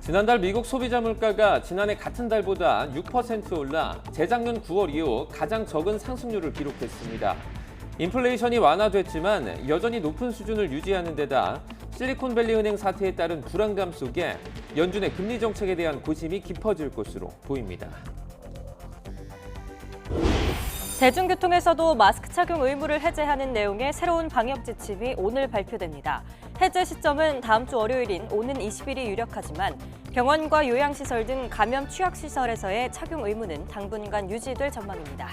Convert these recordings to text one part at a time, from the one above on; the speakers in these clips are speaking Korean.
지난달 미국 소비자 물가가 지난해 같은 달보다 6% 올라 재작년 9월 이후 가장 적은 상승률을 기록했습니다. 인플레이션이 완화됐지만 여전히 높은 수준을 유지하는 데다 실리콘밸리 은행 사태에 따른 불안감 속에 연준의 금리 정책에 대한 고심이 깊어질 것으로 보입니다. 대중교통에서도 마스크 착용 의무를 해제하는 내용의 새로운 방역 지침이 오늘 발표됩니다. 해제 시점은 다음 주 월요일인 오는 20일이 유력하지만 병원과 요양시설 등 감염 취약시설에서의 착용 의무는 당분간 유지될 전망입니다.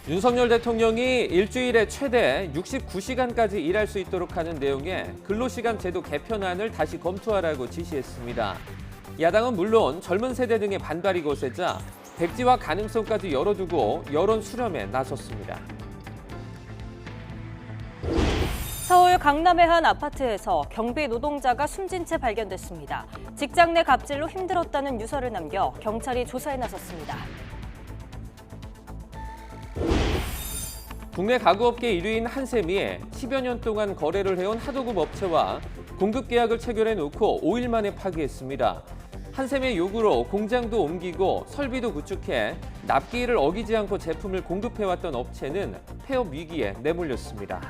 윤석열 대통령이 일주일에 최대 69시간까지 일할 수 있도록 하는 내용의 근로시간 제도 개편안을 다시 검토하라고 지시했습니다. 야당은 물론 젊은 세대 등의 반발이 거세자 백지화 가능성까지 열어두고 여론 수렴에 나섰습니다. 서울 강남의 한 아파트에서 경비 노동자가 숨진 채 발견됐습니다. 직장 내 갑질로 힘들었다는 유서를 남겨 경찰이 조사에 나섰습니다. 국내 가구업계 1위인 한샘이 10여 년 동안 거래를 해온 하도급 업체와 공급 계약을 체결해놓고 5일 만에 파기했습니다. 한샘의 요구로 공장도 옮기고 설비도 구축해 납기일을 어기지 않고 제품을 공급해왔던 업체는 폐업 위기에 내몰렸습니다.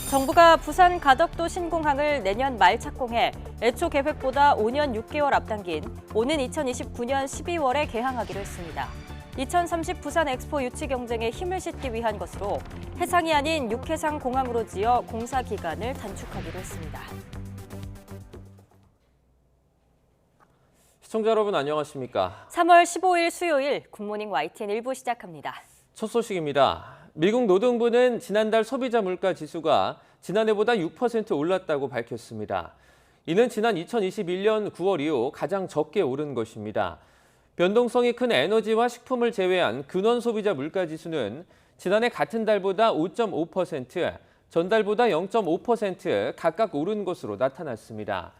정부가 부산 가덕도 신공항을 내년 말 착공해 애초 계획보다 5년 6개월 앞당긴 오는 2029년 12월에 개항하기로 했습니다. 2030 부산 엑스포 유치 경쟁에 힘을 싣기 위한 것으로 해상이 아닌 육해상 공항으로 지어 공사 기간을 단축하기로 했습니다. 시청자 여러분 안녕하십니까? 3월 15일 수요일 굿모닝 YTN 1부 시작합니다. 첫 소식입니다. 미국 노동부는 지난달 소비자 물가 지수가 지난해보다 6% 올랐다고 밝혔습니다. 이는 지난 2021년 9월 이후 가장 적게 오른 것입니다. 변동성이 큰 에너지와 식품을 제외한 근원 소비자 물가 지수는 지난해 같은 달보다 5.5%, 전달보다 0.5% 각각 오른 것으로 나타났습니다.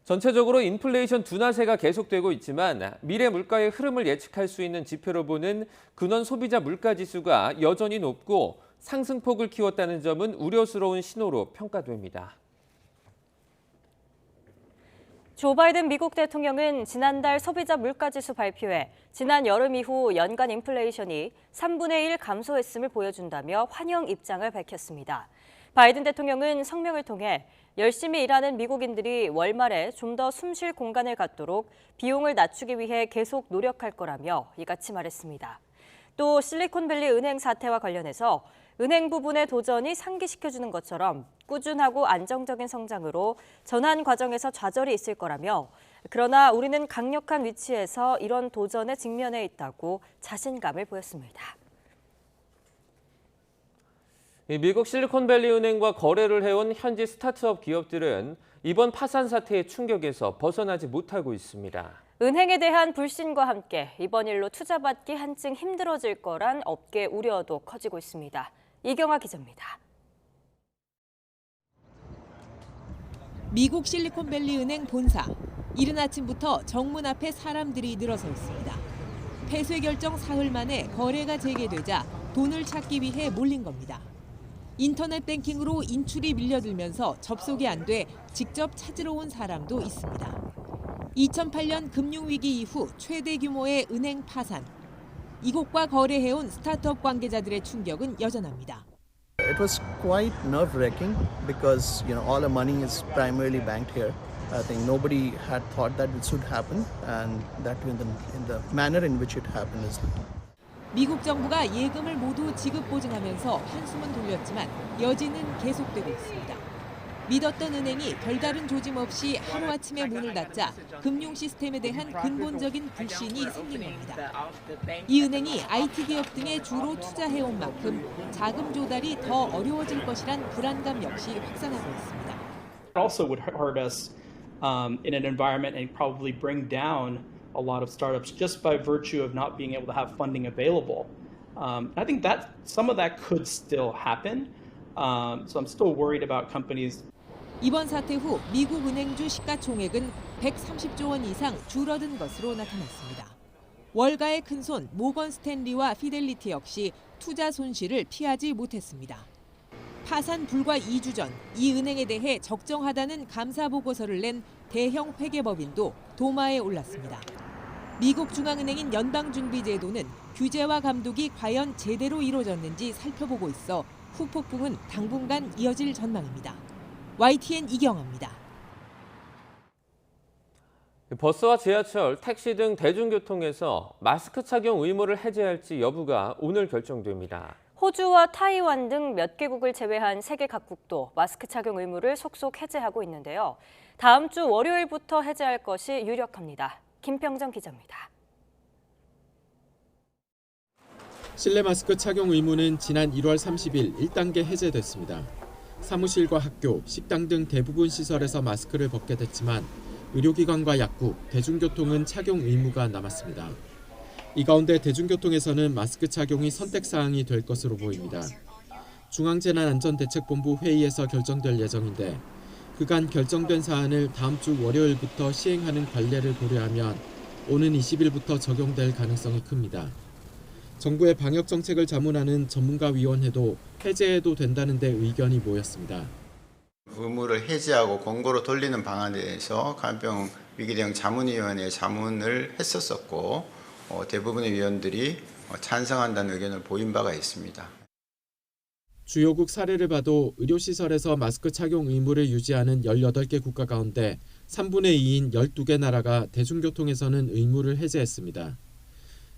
전체적으로 인플레이션 둔화세가 계속되고 있지만 미래 물가의 흐름을 예측할 수 있는 지표로 보는 근원 소비자 물가 지수가 여전히 높고 상승폭을 키웠다는 점은 우려스러운 신호로 평가됩니다. 조 바이든 미국 대통령은 지난달 소비자 물가지수 발표에 지난 여름 이후 연간 인플레이션이 3분의 1 감소했음을 보여준다며 환영 입장을 밝혔습니다. 바이든 대통령은 성명을 통해 열심히 일하는 미국인들이 월말에 좀 더 숨쉴 공간을 갖도록 비용을 낮추기 위해 계속 노력할 거라며 이같이 말했습니다. 또 실리콘밸리 은행 사태와 관련해서 은행 부분의 도전이 상기시켜주는 것처럼 꾸준하고 안정적인 성장으로 전환 과정에서 좌절이 있을 거라며 그러나 우리는 강력한 위치에서 이런 도전에 직면해 있다고 자신감을 보였습니다. 미국 실리콘밸리 은행과 거래를 해온 현지 스타트업 기업들은 이번 파산 사태의 충격에서 벗어나지 못하고 있습니다. 은행에 대한 불신과 함께 이번 일로 투자받기 한층 힘들어질 거란 업계 우려도 커지고 있습니다. 이경아 기자입니다. 미국 실리콘밸리 은행 본사. 이른 아침부터 정문 앞에 사람들이 늘어서 있습니다. 폐쇄 결정 사흘 만에 거래가 재개되자 돈을 찾기 위해 몰린 겁니다. 인터넷 뱅킹으로 인출이 밀려들면서 접속이 안 돼 직접 찾으러 온 사람도 있습니다. 2008년 금융위기 이후 최대 규모의 은행 파산. 이곳과 거래해온 스타트업 관계자들의 충격은 여전합니다. It was quite nerve-wracking because all our money is primarily banked here. I think nobody had thought that it should happen, and that in the manner in which it happened is. 미국 정부가 예금을 모두 지급 보증하면서 한숨은 돌렸지만 여진은 계속되고 있습니다. 믿었던 은행이 별다른 조짐 없이 하루아침에 문을 닫자 금융 시스템에 대한 근본적인 불신이 생긴 겁니다. 이 은행이 IT 기업 등에 주로 투자해온 만큼 자금 조달이 더 어려워질 것이란 불안감 역시 확산하고 있습니다. It also would hurt us in an environment and probably bring down a lot of startups just by virtue of not being able to have funding available. I think that some of that could still happen. So I'm still worried about companies. 이번 사태 후 미국 은행주 시가총액은 130조 원 이상 줄어든 것으로 나타났습니다. 월가의 큰손 모건 스탠리와 피델리티 역시 투자 손실을 피하지 못했습니다. 파산 불과 2주 전 이 은행에 대해 적정하다는 감사 보고서를 낸 대형 회계법인도 도마에 올랐습니다. 미국 중앙은행인 연방준비제도는 규제와 감독이 과연 제대로 이루어졌는지 살펴보고 있어 후폭풍은 당분간 이어질 전망입니다. YTN 이경아입니다. 버스와 지하철, 택시 등 대중교통에서 마스크 착용 의무를 해제할지 여부가 오늘 결정됩니다. 호주와 타이완 등 몇 개국을 제외한 세계 각국도 마스크 착용 의무를 속속 해제하고 있는데요. 다음 주 월요일부터 해제할 것이 유력합니다. 김평정 기자입니다. 실내 마스크 착용 의무는 지난 1월 30일 1단계 해제됐습니다. 사무실과 학교, 식당 등 대부분 시설에서 마스크를 벗게 됐지만 의료기관과 약국, 대중교통은 착용 의무가 남았습니다. 이 가운데 대중교통에서는 마스크 착용이 선택사항이 될 것으로 보입니다. 중앙재난안전대책본부 회의에서 결정될 예정인데 그간 결정된 사안을 다음 주 월요일부터 시행하는 관례를 고려하면 오는 20일부터 적용될 가능성이 큽니다. 정부의 방역 정책을 자문하는 전문가위원회도 해제해도 된다는 데 의견이 모였습니다. 의무를 해제하고 권고로 돌리는 방안에 대해서 감염병 위기대응 자문위원회에 자문을 했었고 대부분의 위원들이 찬성한다는 의견을 보인 바가 있습니다. 주요국 사례를 봐도 의료시설에서 마스크 착용 의무를 유지하는 18개 국가 가운데 3분의 2인 12개 나라가 대중교통에서는 의무를 해제했습니다.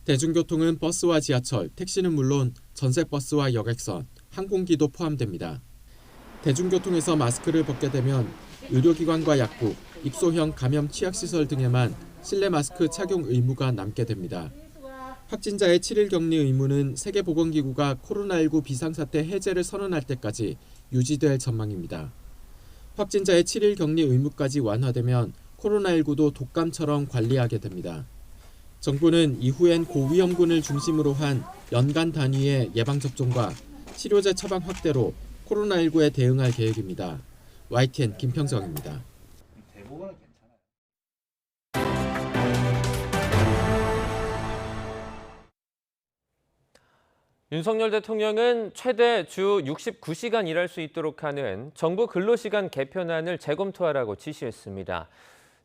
대중교통은 버스와 지하철, 택시는 물론 전세버스와 여객선, 항공기도 포함됩니다. 대중교통에서 마스크를 벗게 되면 의료기관과 약국, 입소형 감염 취약시설 등에만 실내 마스크 착용 의무가 남게 됩니다. 확진자의 7일 격리 의무는 세계보건기구가 코로나19 비상사태 해제를 선언할 때까지 유지될 전망입니다. 확진자의 7일 격리 의무까지 완화되면 코로나19도 독감처럼 관리하게 됩니다. 정부는 이후엔 고위험군을 중심으로 한 연간 단위의 예방접종과 치료제 처방 확대로 코로나19에 대응할 계획입니다. YTN 김평정입니다. 윤석열 대통령은 최대 주 69시간 일할 수 있도록 하는 정부 근로시간 개편안을 재검토하라고 지시했습니다.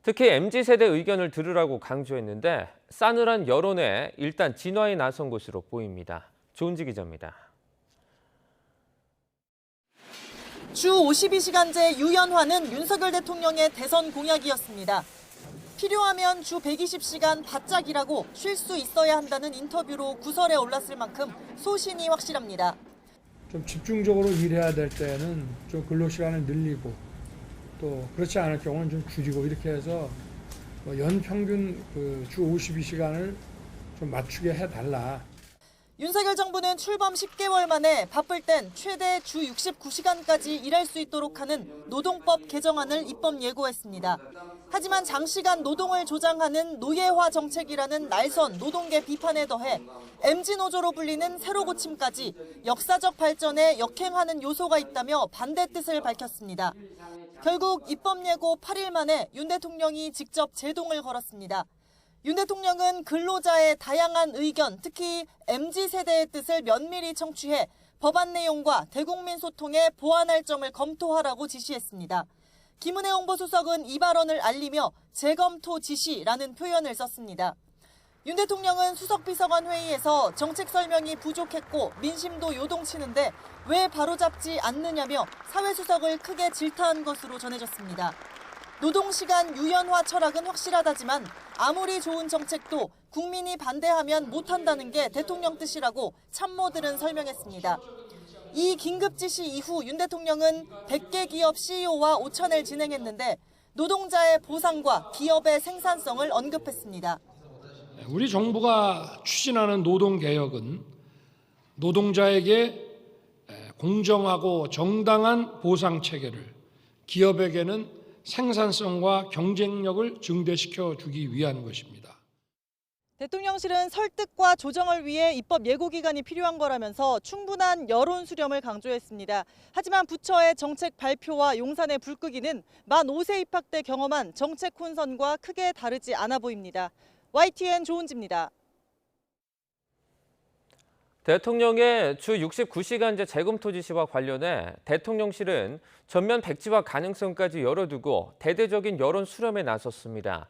특히 MZ세대 의견을 들으라고 강조했는데 싸늘한 여론에 일단 진화에 나선 것으로 보입니다. 조은지 기자입니다. 주 52시간제 유연화는 윤석열 대통령의 대선 공약이었습니다. 필요하면 주 120시간 바짝 일하고 쉴 수 있어야 한다는 인터뷰로 구설에 올랐을 만큼 소신이 확실합니다. 좀 집중적으로 일해야 될 때는 좀 근로시간을 늘리고 또 그렇지 않을 경우는 좀 줄이고 이렇게 해서 연평균 주 52시간을 좀 맞추게 해달라. 윤석열 정부는 출범 10개월 만에 바쁠 땐 최대 주 69시간까지 일할 수 있도록 하는 노동법 개정안을 입법 예고했습니다. 하지만 장시간 노동을 조장하는 노예화 정책이라는 날선 노동계 비판에 더해 MZ노조로 불리는 새로 고침까지 역사적 발전에 역행하는 요소가 있다며 반대 뜻을 밝혔습니다. 결국 입법 예고 8일 만에 윤 대통령이 직접 제동을 걸었습니다. 윤 대통령은 근로자의 다양한 의견, 특히 MZ세대의 뜻을 면밀히 청취해 법안 내용과 대국민 소통에 보완할 점을 검토하라고 지시했습니다. 김은혜 홍보수석은 이 발언을 알리며 재검토 지시라는 표현을 썼습니다. 윤 대통령은 수석비서관 회의에서 정책 설명이 부족했고 민심도 요동치는데 왜 바로잡지 않느냐며 사회수석을 크게 질타한 것으로 전해졌습니다. 노동시간 유연화 철학은 확실하다지만 아무리 좋은 정책도 국민이 반대하면 못한다는 게 대통령 뜻이라고 참모들은 설명했습니다. 이 긴급 지시 이후 윤 대통령은 100개 기업 CEO와 오찬을 진행했는데 노동자의 보상과 기업의 생산성을 언급했습니다. 우리 정부가 추진하는 노동개혁은 노동자에게 공정하고 정당한 보상체계를, 기업에게는 생산성과 경쟁력을 증대시켜 주기 위한 것입니다. 대통령실은 설득과 조정을 위해 입법 예고 기간이 필요한 거라면서 충분한 여론 수렴을 강조했습니다. 하지만 부처의 정책 발표와 용산의 불끄기는 만 5세 입학 때 경험한 정책 혼선과 크게 다르지 않아 보입니다. YTN 조은지입니다. 대통령의 주 69시간제 재검토 지시와 관련해 대통령실은 전면 백지화 가능성까지 열어두고 대대적인 여론 수렴에 나섰습니다.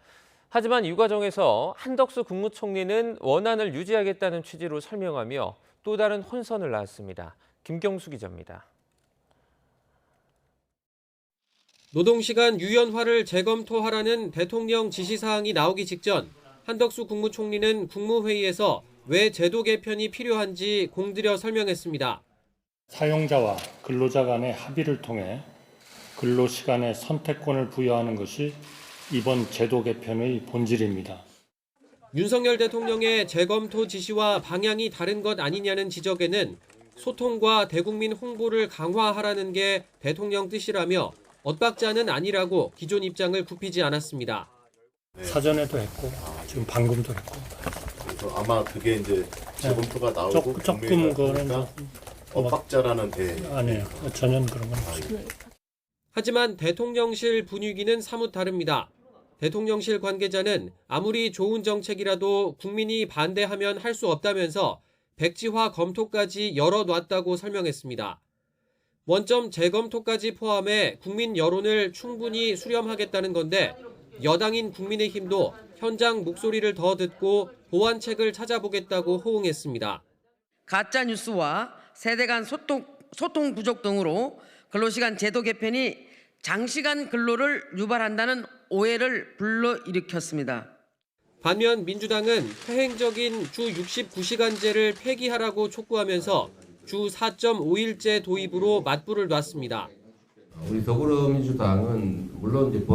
하지만 이 과정에서 한덕수 국무총리는 원안을 유지하겠다는 취지로 설명하며 또 다른 혼선을 낳았습니다. 김경수 기자입니다. 노동시간 유연화를 재검토하라는 대통령 지시사항이 나오기 직전 한덕수 국무총리는 국무회의에서 왜 제도 개편이 필요한지 공들여 설명했습니다. 사용자와 근로자 간의 합의를 통해 근로시간의 선택권을 부여하는 것이 이번 제도 개편의 본질입니다. 윤석열 대통령의 재검토 지시와 방향이 다른 것 아니냐는 지적에는 소통과 대국민 홍보를 강화하라는 게 대통령 뜻이라며 엇박자는 아니라고 기존 입장을 굽히지 않았습니다. 사전에도 했고 지금 방금도 했고. 그래서 아마 그게 이제 재검토가 나오고 조금 거는 엇박자라는 아니에요. 전혀 그런 건 없어요. 하지만 대통령실 분위기는 사뭇 다릅니다. 대통령실 관계자는 아무리 좋은 정책이라도 국민이 반대하면 할 수 없다면서 백지화 검토까지 열어놨다고 설명했습니다. 원점 재검토까지 포함해 국민 여론을 충분히 수렴하겠다는 건데 여당인 국민의힘도 현장 목소리를 더 듣고 보완책을 찾아보겠다고 호응했습니다. 가짜 뉴스와 세대 간 소통 부족 등으로 근로시간 제도 개편이 장시간 근로를 유발한다는 오해를 불러일으켰습니다. 반면 민주당은 폐행적인 주 69시간제를 폐기하라고 촉구하면서 주 4.5일제 도입으로 맞불을 놨습니다. 우리 더불어민주당은 물론 이제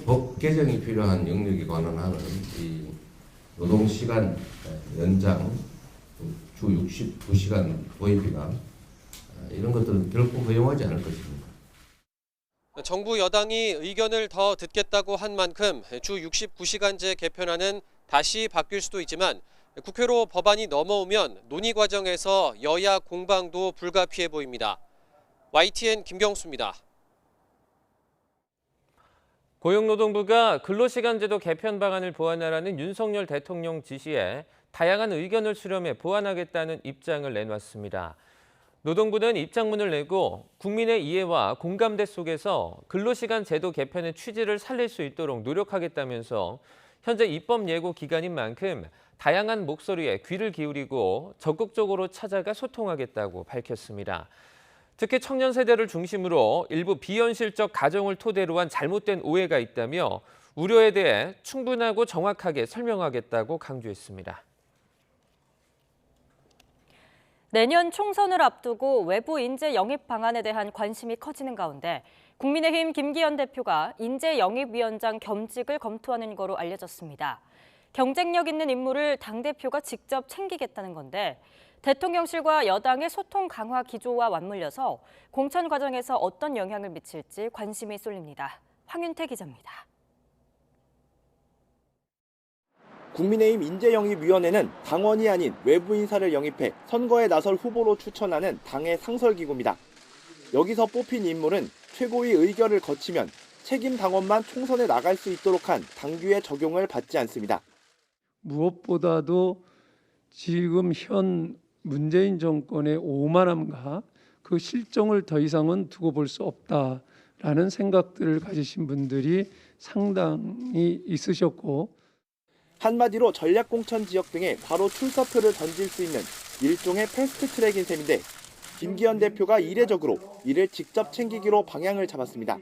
법 개정이 필요한 영역에 관한 이 노동시간 연장, 주 69시간 도입이나 이런 것들은 결코 허용하지 않을 것입니다. 정부 여당이 의견을 더 듣겠다고 한 만큼 주 69시간제 개편안은 다시 바뀔 수도 있지만 국회로 법안이 넘어오면 논의 과정에서 여야 공방도 불가피해 보입니다. YTN 김경수입니다. 고용노동부가 근로시간제도 개편 방안을 보완하라는 윤석열 대통령 지시에 다양한 의견을 수렴해 보완하겠다는 입장을 내놨습니다. 노동부는 입장문을 내고 국민의 이해와 공감대 속에서 근로시간 제도 개편의 취지를 살릴 수 있도록 노력하겠다면서 현재 입법 예고 기간인 만큼 다양한 목소리에 귀를 기울이고 적극적으로 찾아가 소통하겠다고 밝혔습니다. 특히 청년 세대를 중심으로 일부 비현실적 가정을 토대로 한 잘못된 오해가 있다며 우려에 대해 충분하고 정확하게 설명하겠다고 강조했습니다. 내년 총선을 앞두고 외부 인재 영입 방안에 대한 관심이 커지는 가운데 국민의힘 김기현 대표가 인재 영입위원장 겸직을 검토하는 거로 알려졌습니다. 경쟁력 있는 인물을 당대표가 직접 챙기겠다는 건데 대통령실과 여당의 소통 강화 기조와 맞물려서 공천 과정에서 어떤 영향을 미칠지 관심이 쏠립니다. 황윤태 기자입니다. 국민의힘 인재영입위원회는 당원이 아닌 외부 인사를 영입해 선거에 나설 후보로 추천하는 당의 상설기구입니다. 여기서 뽑힌 인물은 최고위 의결을 거치면 책임 당원만 총선에 나갈 수 있도록 한 당규의 적용을 받지 않습니다. 무엇보다도 지금 현 문재인 정권의 오만함과 그 실정을 더 이상은 두고 볼 수 없다라는 생각들을 가지신 분들이 상당히 있으셨고 한마디로 전략공천 지역 등에 바로 출사표를 던질 수 있는 일종의 패스트트랙인 셈인데 김기현 대표가 이례적으로 이를 직접 챙기기로 방향을 잡았습니다.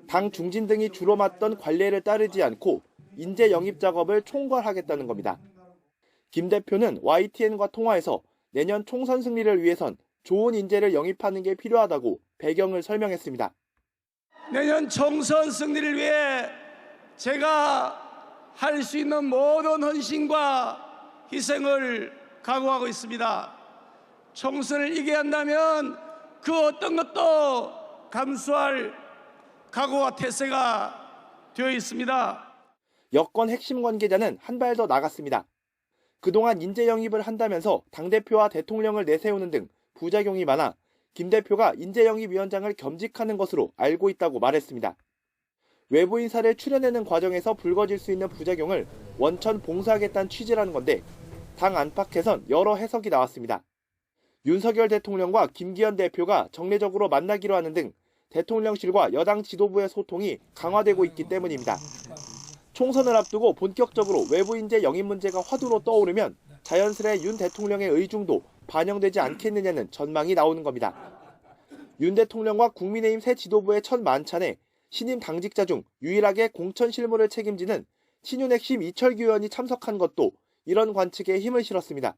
당 중진 등이 주로 맡던 관례를 따르지 않고 인재 영입 작업을 총괄하겠다는 겁니다. 김 대표는 YTN과 통화에서 내년 총선 승리를 위해선 좋은 인재를 영입하는 게 필요하다고 배경을 설명했습니다. 내년 총선 승리를 위해 제가 할 수 있는 모든 헌신과 희생을 각오하고 있습니다. 총선을 이겨야 한다면 그 어떤 것도 감수할 각오와 태세가 되어 있습니다. 여권 핵심 관계자는 한 발 더 나갔습니다. 그동안 인재 영입을 한다면서 당대표와 대통령을 내세우는 등 부작용이 많아 김 대표가 인재영입위원장을 겸직하는 것으로 알고 있다고 말했습니다. 외부 인사를 추려내는 과정에서 불거질 수 있는 부작용을 원천 봉사하겠다는 취지라는 건데 당 안팎 개선 여러 해석이 나왔습니다. 윤석열 대통령과 김기현 대표가 정례적으로 만나기로 하는 등 대통령실과 여당 지도부의 소통이 강화되고 있기 때문입니다. 총선을 앞두고 본격적으로 외부 인재 영입 문제가 화두로 떠오르면 자연스레 윤 대통령의 의중도 반영되지 않겠느냐는 전망이 나오는 겁니다. 윤 대통령과 국민의힘 새 지도부의 첫 만찬에 신임 당직자 중 유일하게 공천 실무를 책임지는 친윤 핵심 이철규 의원이 참석한 것도 이런 관측에 힘을 실었습니다.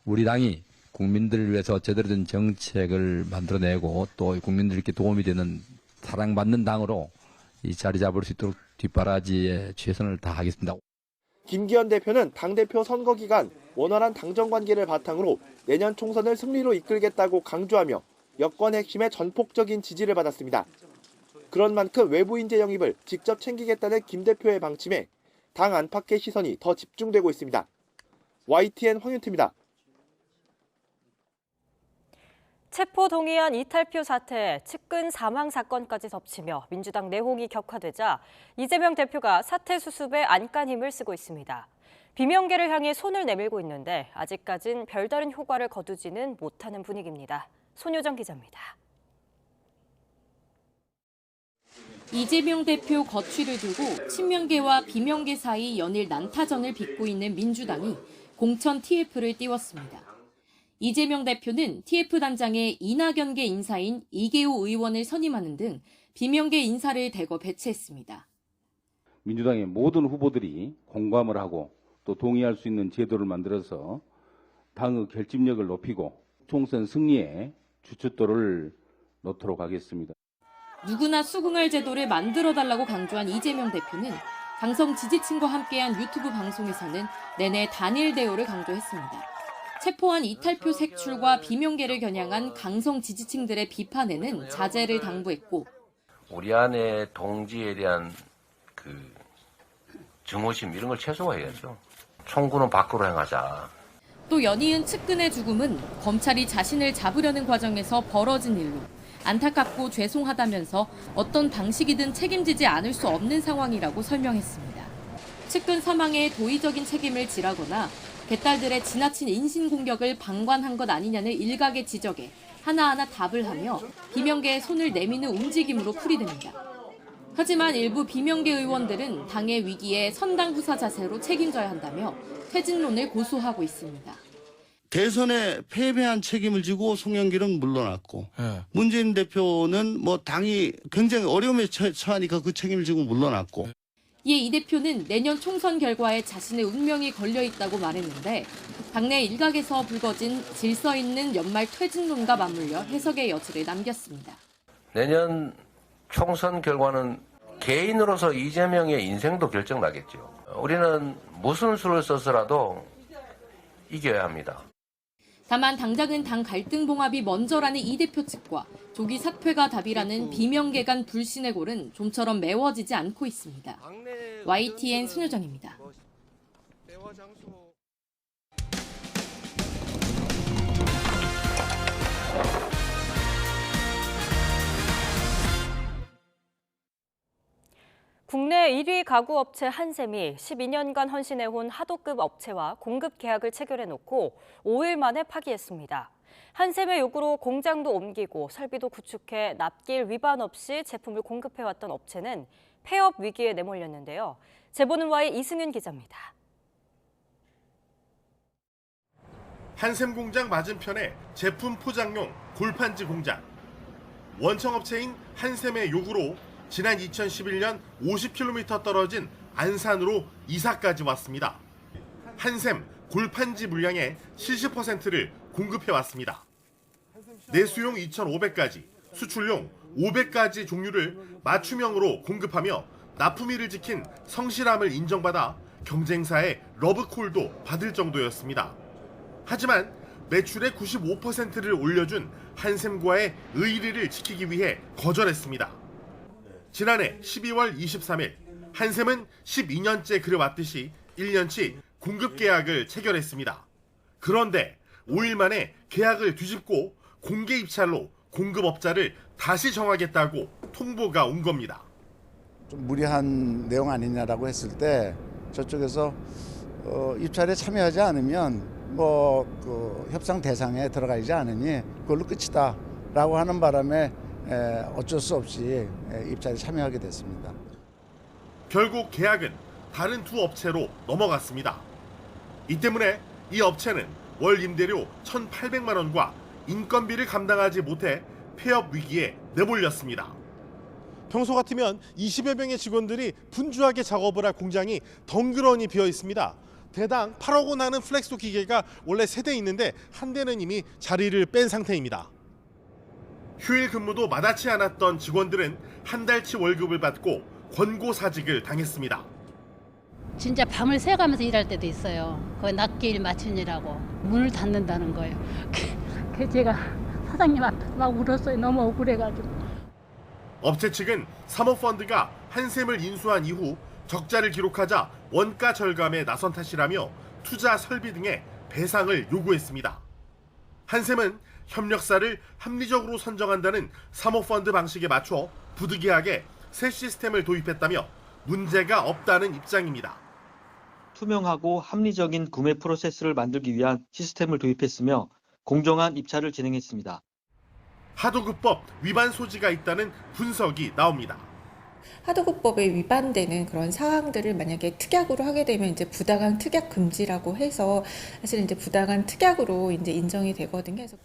우리 당이 국민들을 위해서 제대로 된 정책을 만들어내고 또 국민들께 도움이 되는 사랑받는 당으로 이 자리 잡을 수 있도록 뒷바라지에 최선을 다하겠습니다. 김기현 대표는 당대표 선거 기간 원활한 당정 관계를 바탕으로 내년 총선을 승리로 이끌겠다고 강조하며 여권 핵심의 전폭적인 지지를 받았습니다. 그런 만큼 외부 인재 영입을 직접 챙기겠다는 김 대표의 방침에 당 안팎의 시선이 더 집중되고 있습니다. YTN 황윤트입니다. 체포동의안 이탈표 사태에 측근 사망 사건까지 덮치며 민주당 내홍이 격화되자 이재명 대표가 사태 수습에 안간힘을 쓰고 있습니다. 비명계를 향해 손을 내밀고 있는데 아직까진 별다른 효과를 거두지는 못하는 분위기입니다. 손효정 기자입니다. 이재명 대표 거취를 두고 친명계와 비명계 사이 연일 난타전을 빚고 있는 민주당이 공천 TF를 띄웠습니다. 이재명 대표는 TF 단장에 이낙연계 인사인 이계호 의원을 선임하는 등 비명계 인사를 대거 배치했습니다. 민주당의 모든 후보들이 공감을 하고 또 동의할 수 있는 제도를 만들어서 당의 결집력을 높이고 총선 승리에 주춧돌을 놓도록 하겠습니다. 누구나 수긍할 제도를 만들어달라고 강조한 이재명 대표는 강성 지지층과 함께한 유튜브 방송에서는 내내 단일 대우를 강조했습니다. 체포한 이탈표 색출과 비명계를 겨냥한 강성 지지층들의 비판에는 자제를 당부했고 우리 안에 동지에 대한 증오심 이런 걸 최소화해야죠. 총구는 밖으로 행하자. 또 연이은 측근의 죽음은 검찰이 자신을 잡으려는 과정에서 벌어진 일로 안타깝고 죄송하다면서 어떤 방식이든 책임지지 않을 수 없는 상황이라고 설명했습니다. 측근 사망에 도의적인 책임을 지라거나 개딸들의 지나친 인신공격을 방관한 것 아니냐는 일각의 지적에 하나하나 답을 하며 비명계의 손을 내미는 움직임으로 풀이됩니다. 하지만 일부 비명계 의원들은 당의 위기에 선당 후사 자세로 책임져야 한다며 퇴진론을 고수하고 있습니다. 대선에 패배한 책임을 지고 송영길은 물러났고 문재인 대표는 뭐 당이 굉장히 어려움에 처하니까 그 책임을 지고 물러났고 이에 이 대표는 내년 총선 결과에 자신의 운명이 걸려 있다고 말했는데 당내 일각에서 불거진 질서 있는 연말 퇴진론과 맞물려 해석의 여지를 남겼습니다. 내년 총선 결과는 개인으로서 이재명의 인생도 결정나겠죠. 우리는 무슨 수를 써서라도 이겨야 합니다. 다만 당장은 당 갈등 봉합이 먼저라는 이 대표 측과 조기 사퇴가 답이라는 비명계 간 불신의 골은 좀처럼 메워지지 않고 있습니다. YTN 손효정입니다. 국내 1위 가구 업체 한샘이 12년간 헌신해온 하도급 업체와 공급 계약을 체결해놓고 5일 만에 파기했습니다. 한샘의 요구로 공장도 옮기고 설비도 구축해 납기일 위반 없이 제품을 공급해왔던 업체는 폐업 위기에 내몰렸는데요. 제보는 Y의 이승윤 기자입니다. 한샘 공장 맞은편에 제품 포장용 골판지 공장. 원청업체인 한샘의 요구로 지난 2011년 50km 떨어진 안산으로 이사까지 왔습니다. 한샘 골판지 물량의 70%를 공급해왔습니다. 내수용 2,500가지, 수출용 500가지 종류를 맞춤형으로 공급하며 납품일을 지킨 성실함을 인정받아 경쟁사의 러브콜도 받을 정도였습니다. 하지만 매출의 95%를 올려준 한샘과의 의리를 지키기 위해 거절했습니다. 지난해 12월 23일 한샘은 12년째 그래왔듯이 1년치 공급 계약을 체결했습니다. 그런데 5일 만에 계약을 뒤집고 공개 입찰로 공급업자를 다시 정하겠다고 통보가 온 겁니다. 좀 무리한 내용 아니냐라고 했을 때 저쪽에서 입찰에 참여하지 않으면 그 협상 대상에 들어가지 않으니 그걸로 끝이다라고 하는 바람에 어쩔 수 없이 입찰에 참여하게 됐습니다. 결국 계약은 다른 두 업체로 넘어갔습니다. 이 때문에 이 업체는 월 임대료 1,800만 원과 인건비를 감당하지 못해 폐업 위기에 내몰렸습니다. 평소 같으면 20여 명의 직원들이 분주하게 작업을 할 공장이 덩그러니 비어 있습니다. 대당 8억 원 하는 플렉스도 기계가 원래 3대 있는데 한 대는 이미 자리를 뺀 상태입니다. 휴일 근무도 마다치 않았던 직원들은 한 달치 월급을 받고 권고사직을 당했습니다. 진짜 밤을 새가면서 일할 때도 있어요. 거의 낮길 마치느라고 문을 닫는다는 거예요. 제가 사장님 앞에 막 울었어요. 너무 억울해가지고. 업체 측은 사모펀드가 한샘을 인수한 이후 적자를 기록하자 원가 절감에 나선 탓이라며 투자 설비 등의 배상을 요구했습니다. 한샘은 협력사를 합리적으로 선정한다는 사모펀드 방식에 맞춰 부득이하게 새 시스템을 도입했다며 문제가 없다는 입장입니다. 투명하고 합리적인 구매 프로세스를 만들기 위한 시스템을 도입했으며 공정한 입찰을 진행했습니다. 하도급법 위반 소지가 있다는 분석이 나옵니다. 하도급법에 위반되는 그런 사항들을 만약에 특약으로 하게 되면 이제 부당한 특약 금지라고 해서 사실 이제 부당한 특약으로 이제 인정이 되거든요. 그래서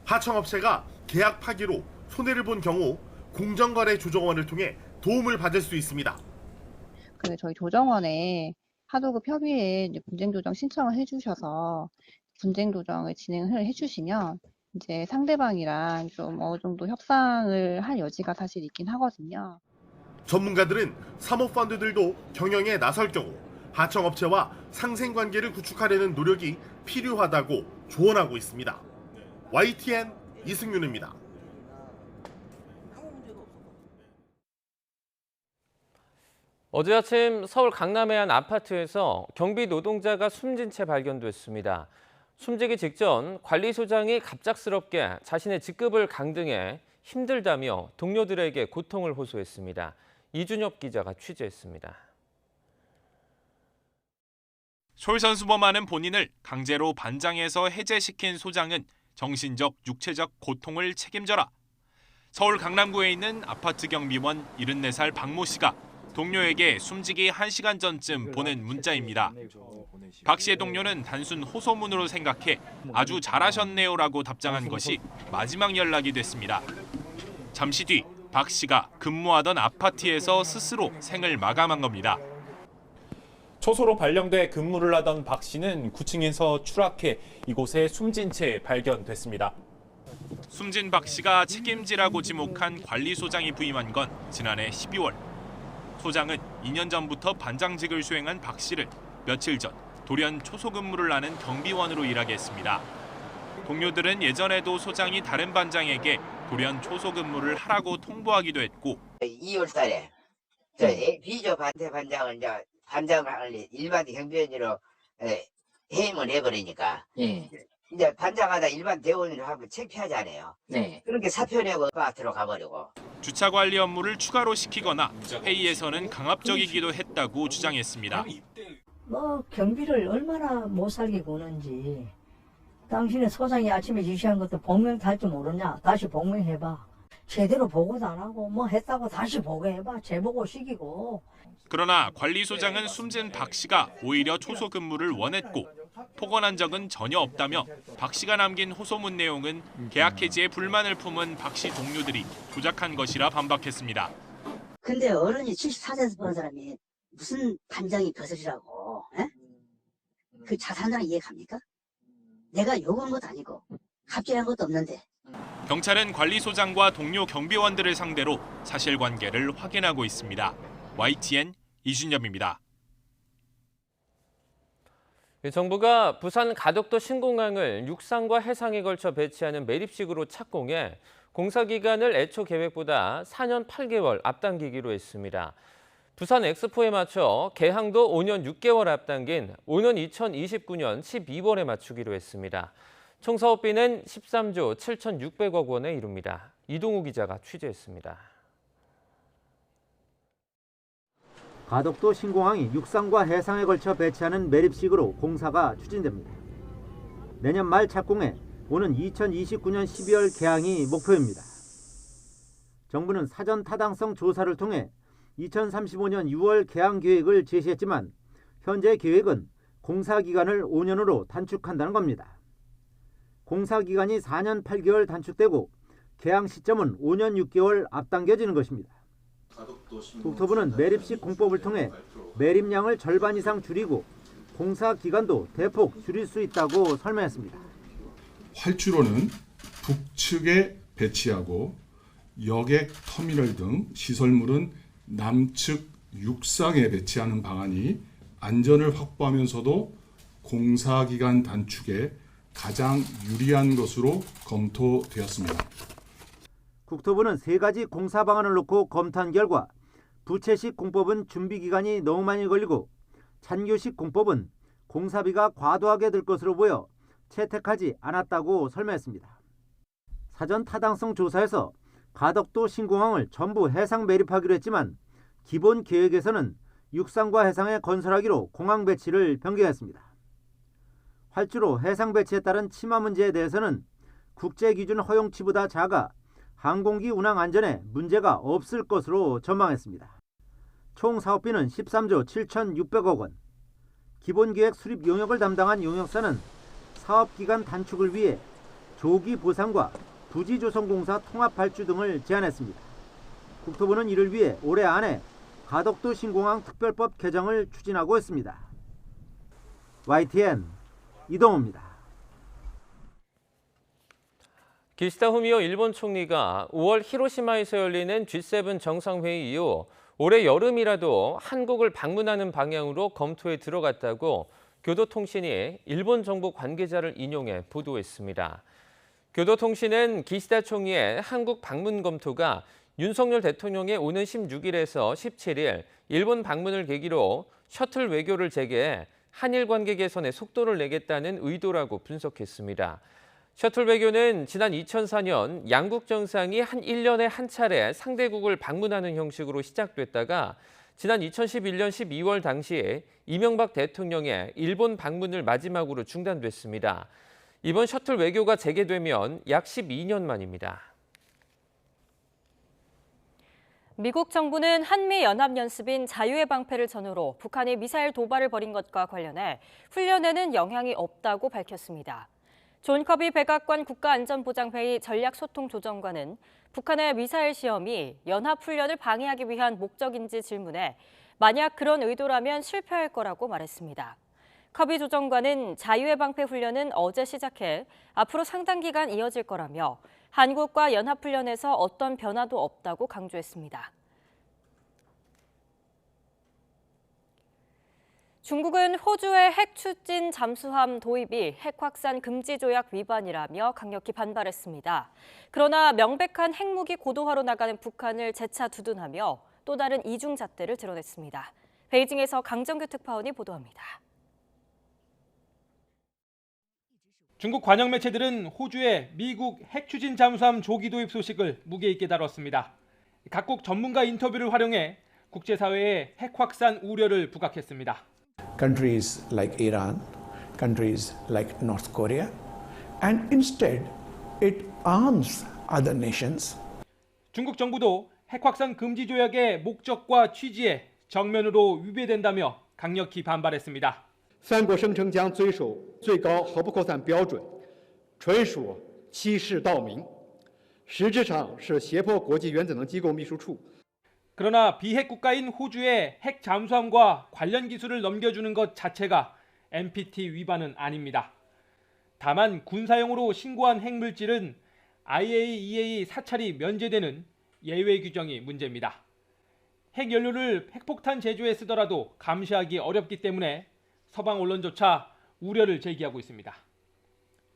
하청업체가 계약 파기로 손해를 본 경우 공정거래 조정원을 통해 도움을 받을 수 있습니다. 그래서 저희 조정원에 하도급 협의회 분쟁 조정 신청을 해주셔서 분쟁 조정을 진행을 해주시면 이제 상대방이랑 좀 어느 정도 협상을 할 여지가 사실 있긴 하거든요. 전문가들은 사모펀드들도 경영에 나설 경우 하청업체와 상생관계를 구축하려는 노력이 필요하다고 조언하고 있습니다. YTN 이승윤입니다. 어제 아침 서울 강남의 한 아파트에서 경비 노동자가 숨진 채 발견됐습니다. 숨지기 직전 관리소장이 갑작스럽게 자신의 직급을 강등해 힘들다며 동료들에게 고통을 호소했습니다. 이준엽 기자가 취재했습니다. 솔선수범하는 본인을 강제로 반장에서 해제시킨 소장은 정신적, 육체적 고통을 책임져라. 서울 강남구에 있는 아파트 경비원 74살 박모 씨가 동료에게 숨지기 1시간 전쯤 보낸 문자입니다. 박 씨의 동료는 단순 호소문으로 생각해 아주 잘하셨네요라고 답장한 것이 마지막 연락이 됐습니다. 잠시 뒤 박 씨가 근무하던 아파트에서 스스로 생을 마감한 겁니다. 초소로 발령돼 근무를 하던 박 씨는 9층에서 추락해 이곳에 숨진 채 발견됐습니다. 숨진 박 씨가 책임지라고 지목한 관리소장이 부임한 건 지난해 12월. 소장은 2년 전부터 반장직을 수행한 박 씨를 며칠 전 돌연 초소 근무를 하는 경비원으로 일하게 했습니다. 동료들은 예전에도 소장이 다른 반장에게 돌연 초소 근무를 하라고 통보하기도 했고 2월 달에 비조 반장을 이제 반장을 일반 경비원으로 해임을 해버리니까 이제 반장하다 일반 대원으로 하면 창피하잖아요. 그렇게 사표 내고 아파트로 가버리고. 주차 관리 업무를 추가로 시키거나 회의에서는 강압적이기도 했다고 주장했습니다. 경비를 얼마나 못 살게 구는지. 당신의 소장이 아침에 지시한 것도 복명 할 줄 모르냐? 다시 복명해봐. 제대로 보고도 안 하고 뭐 했다고 다시 보고해봐. 재보고 시키고. 그러나 관리소장은 숨진 박 씨가 오히려 초소 근무를 원했고 폭언한 적은 전혀 없다며 박 씨가 남긴 호소문 내용은 계약 해지에 불만을 품은 박 씨 동료들이 조작한 것이라 반박했습니다. 근데 어른이 74세에서 보는 사람이 무슨 반장이 벼슬이라고? 그 자산이랑 이해 갑니까? 내가 요구한 것도 아니고 갑질한 것도 없는데. 경찰은 관리소장과 동료 경비원들을 상대로 사실관계를 확인하고 있습니다. YTN 이준엽입니다. 정부가 부산 가덕도 신공항을 육상과 해상에 걸쳐 배치하는 매립식으로 착공해 공사 기간을 애초 계획보다 4년 8개월 앞당기기로 했습니다. 부산 엑스포에 맞춰 개항도 5년 6개월 앞당긴 오는 2029년 12월에 맞추기로 했습니다. 총 사업비는 13조 7,600억 원에 이릅니다. 이동우 기자가 취재했습니다. 가덕도 신공항이 육상과 해상에 걸쳐 배치하는 매립식으로 공사가 추진됩니다. 내년 말 착공해 오는 2029년 12월 개항이 목표입니다. 정부는 사전 타당성 조사를 통해 2035년 6월 개항 계획을 제시했지만 현재 계획은 공사 기간을 5년으로 단축한다는 겁니다. 공사 기간이 4년 8개월 단축되고 개항 시점은 5년 6개월 앞당겨지는 것입니다. 국토부는 매립식 공법을 통해 매립량을 절반 이상 줄이고 공사 기간도 대폭 줄일 수 있다고 설명했습니다. 활주로는 북측에 배치하고 여객 터미널 등 시설물은 남측 육상에 배치하는 방안이 안전을 확보하면서도 공사기간 단축에 가장 유리한 것으로 검토되었습니다. 국토부는 3가지 공사 방안을 놓고 검토한 결과 부채식 공법은 준비기간이 너무 많이 걸리고 잔교식 공법은 공사비가 과도하게 들 것으로 보여 채택하지 않았다고 설명했습니다. 사전 타당성 조사에서 가덕도 신공항을 전부 해상 매립하기로 했지만 기본 계획에서는 육상과 해상에 건설하기로 공항 배치를 변경했습니다. 활주로 해상 배치에 따른 침하 문제에 대해서는 국제기준 허용치보다 작아 항공기 운항 안전에 문제가 없을 것으로 전망했습니다. 총 사업비는 13조 7,600억 원. 기본계획 수립 용역을 담당한 용역사는 사업기간 단축을 위해 조기 보상과 부지조성공사 통합 발주 등을 제안했습니다. 국토부는 이를 위해 올해 안에 가덕도 신공항 특별법 개정을 추진하고 있습니다. YTN 이동호입니다. 기시다 후미오 일본 총리가 5월 히로시마에서 열리는 G7 정상회의 이후 올해 여름이라도 한국을 방문하는 방향으로 검토에 들어갔다고 교도통신이 일본 정부 관계자를 인용해 보도했습니다. 교도통신은 기시다 총리의 한국 방문 검토가 윤석열 대통령의 오는 16일에서 17일 일본 방문을 계기로 셔틀 외교를 재개해 한일 관계 개선에 속도를 내겠다는 의도라고 분석했습니다. 셔틀 외교는 지난 2004년 양국 정상이 한 1년에 한 차례 상대국을 방문하는 형식으로 시작됐다가 지난 2011년 12월 당시에 이명박 대통령의 일본 방문을 마지막으로 중단됐습니다. 이번 셔틀 외교가 재개되면 약 12년 만입니다. 미국 정부는 한미연합연습인 자유의 방패를 전후로 북한이 미사일 도발을 벌인 것과 관련해 훈련에는 영향이 없다고 밝혔습니다. 존 커비 백악관 국가안전보장회의 전략소통조정관은 북한의 미사일 시험이 연합훈련을 방해하기 위한 목적인지 질문해 만약 그런 의도라면 실패할 거라고 말했습니다. 커비 조정관은 자유의 방패 훈련은 어제 시작해 앞으로 상당 기간 이어질 거라며 한국과 연합훈련에서 어떤 변화도 없다고 강조했습니다. 중국은 호주의 핵 추진 잠수함 도입이 핵 확산 금지 조약 위반이라며 강력히 반발했습니다. 그러나 명백한 핵무기 고도화로 나가는 북한을 재차 두둔하며 또 다른 이중 잣대를 드러냈습니다. 베이징에서 강정규 특파원이 보도합니다. 중국 관영 매체들은 호주의 미국 핵 추진 잠수함 조기 도입 소식을 무게 있게 다뤘습니다. 각국 전문가 인터뷰를 활용해 국제사회의 핵 확산 우려를 부각했습니다. Countries like Iran, countries like North Korea, and instead it arms other nations. 중국 정부도 핵 확산 금지 조약의 목적과 취지에 정면으로 위배된다며 강력히 반발했습니다. 三国声称将遵守最高核不扩散标准，纯属欺世盗名，实质上是胁迫国际原子能机构秘书处。 그러나 비핵 국가인 호주의 핵 잠수함과 관련 기술을 넘겨주는 것 자체가 NPT 위반은 아닙니다. 다만 군사용으로 신고한 핵물질은 IAEA 사찰이 면제되는 예외 규정이 문제입니다. 핵연료를 핵폭탄 제조에 쓰더라도 감시하기 어렵기 때문에 서방 언론조차 우려를 제기하고 있습니다.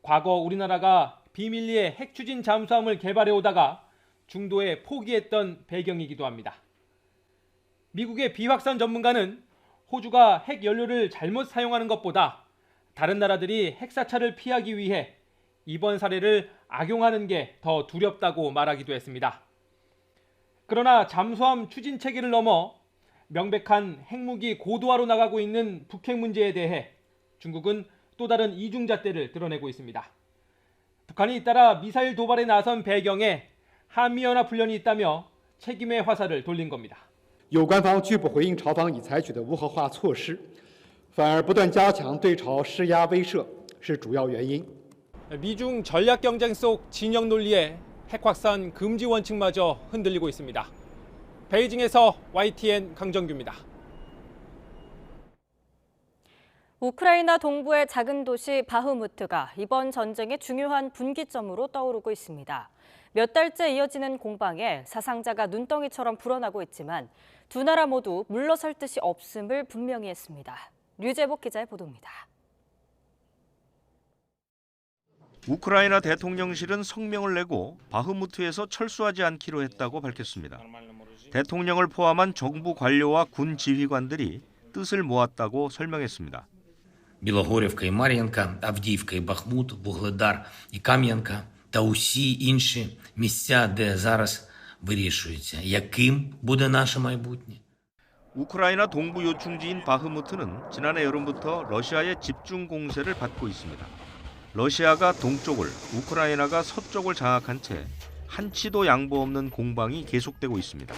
과거 우리나라가 비밀리에 핵 추진 잠수함을 개발해 오다가 중도에 포기했던 배경이기도 합니다. 미국의 비확산 전문가는 호주가 핵 연료를 잘못 사용하는 것보다 다른 나라들이 핵 사찰을 피하기 위해 이번 사례를 악용하는 게 더 두렵다고 말하기도 했습니다. 그러나 잠수함 추진 체계를 넘어 명백한 핵무기 고도화로 나가고 있는 북핵 문제에 대해 중국은 또 다른 이중잣대를 드러내고 있습니다. 북한이 잇따라 미사일 도발에 나선 배경에 한미연합훈련이 있다며 책임의 화살을 돌린 겁니다. 有关方拒不回应朝方已采取的无核化措施，反而不断加强对朝施压威慑，是主要原因。 미중 전략 경쟁 속 진영 논리에 핵 확산 금지 원칙마저 흔들리고 있습니다. 베이징에서 YTN 강정규입니다. 우크라이나 동부의 작은 도시 바흐무트가 이번 전쟁의 중요한 분기점으로 떠오르고 있습니다. 몇 달째 이어지는 공방에 사상자가 눈덩이처럼 불어나고 있지만 두 나라 모두 물러설 뜻이 없음을 분명히 했습니다. 류재복 기자의 보도입니다. 우크라이나 대통령실은 성명을 내고 바흐무트에서 철수하지 않기로 했다고 밝혔습니다. 대통령을 포함한 정부 관료와 군 지휘관들이 뜻을 모았다고 설명했습니다. Білогорівка і Мар'їнка, Авдіївка і Бахмут, Вугледар і Кам'янка та усі інші місця, де зараз вирішується, яким буде наше майбутнє. 우크라이나 동부 요충지인 바흐무트는 지난해 여름부터 러시아의 집중 공세를 받고 있습니다. 러시아가 동쪽을, 우크라이나가 서쪽을 장악한 채 한치도 양보 없는 공방이 계속되고 있습니다.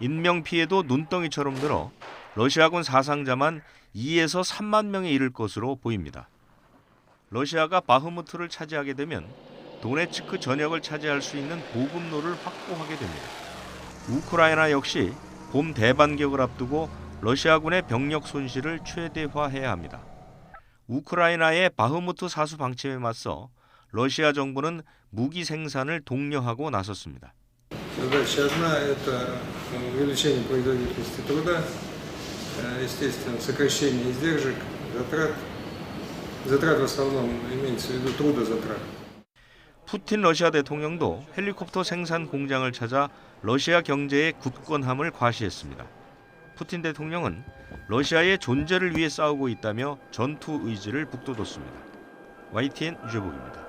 인명 피해도 눈덩이처럼 늘어 러시아군 사상자만 2에서 3만 명에 이를 것으로 보입니다. 러시아가 바흐무트를 차지하게 되면 도네츠크 전역을 차지할 수 있는 보급로를 확보하게 됩니다. 우크라이나 역시 봄 대반격을 앞두고 러시아군의 병력 손실을 최대화해야 합니다. 우크라이나의 바흐무트 사수 방침에 맞서 러시아 정부는 무기 생산을 독려하고 나섰습니다. Задача одна – это увеличение производительности труда, естественно, сокращение издержек, затрат в основном имеется в виду трудозатрат. 푸틴 러시아 대통령도 헬리콥터 생산 공장을 찾아 러시아 경제의 굳건함을 과시했습니다. 푸틴 대통령은 러시아의 존재를 위해 싸우고 있다며 전투 의지를 북돋웠습니다. YTN 유재복입니다.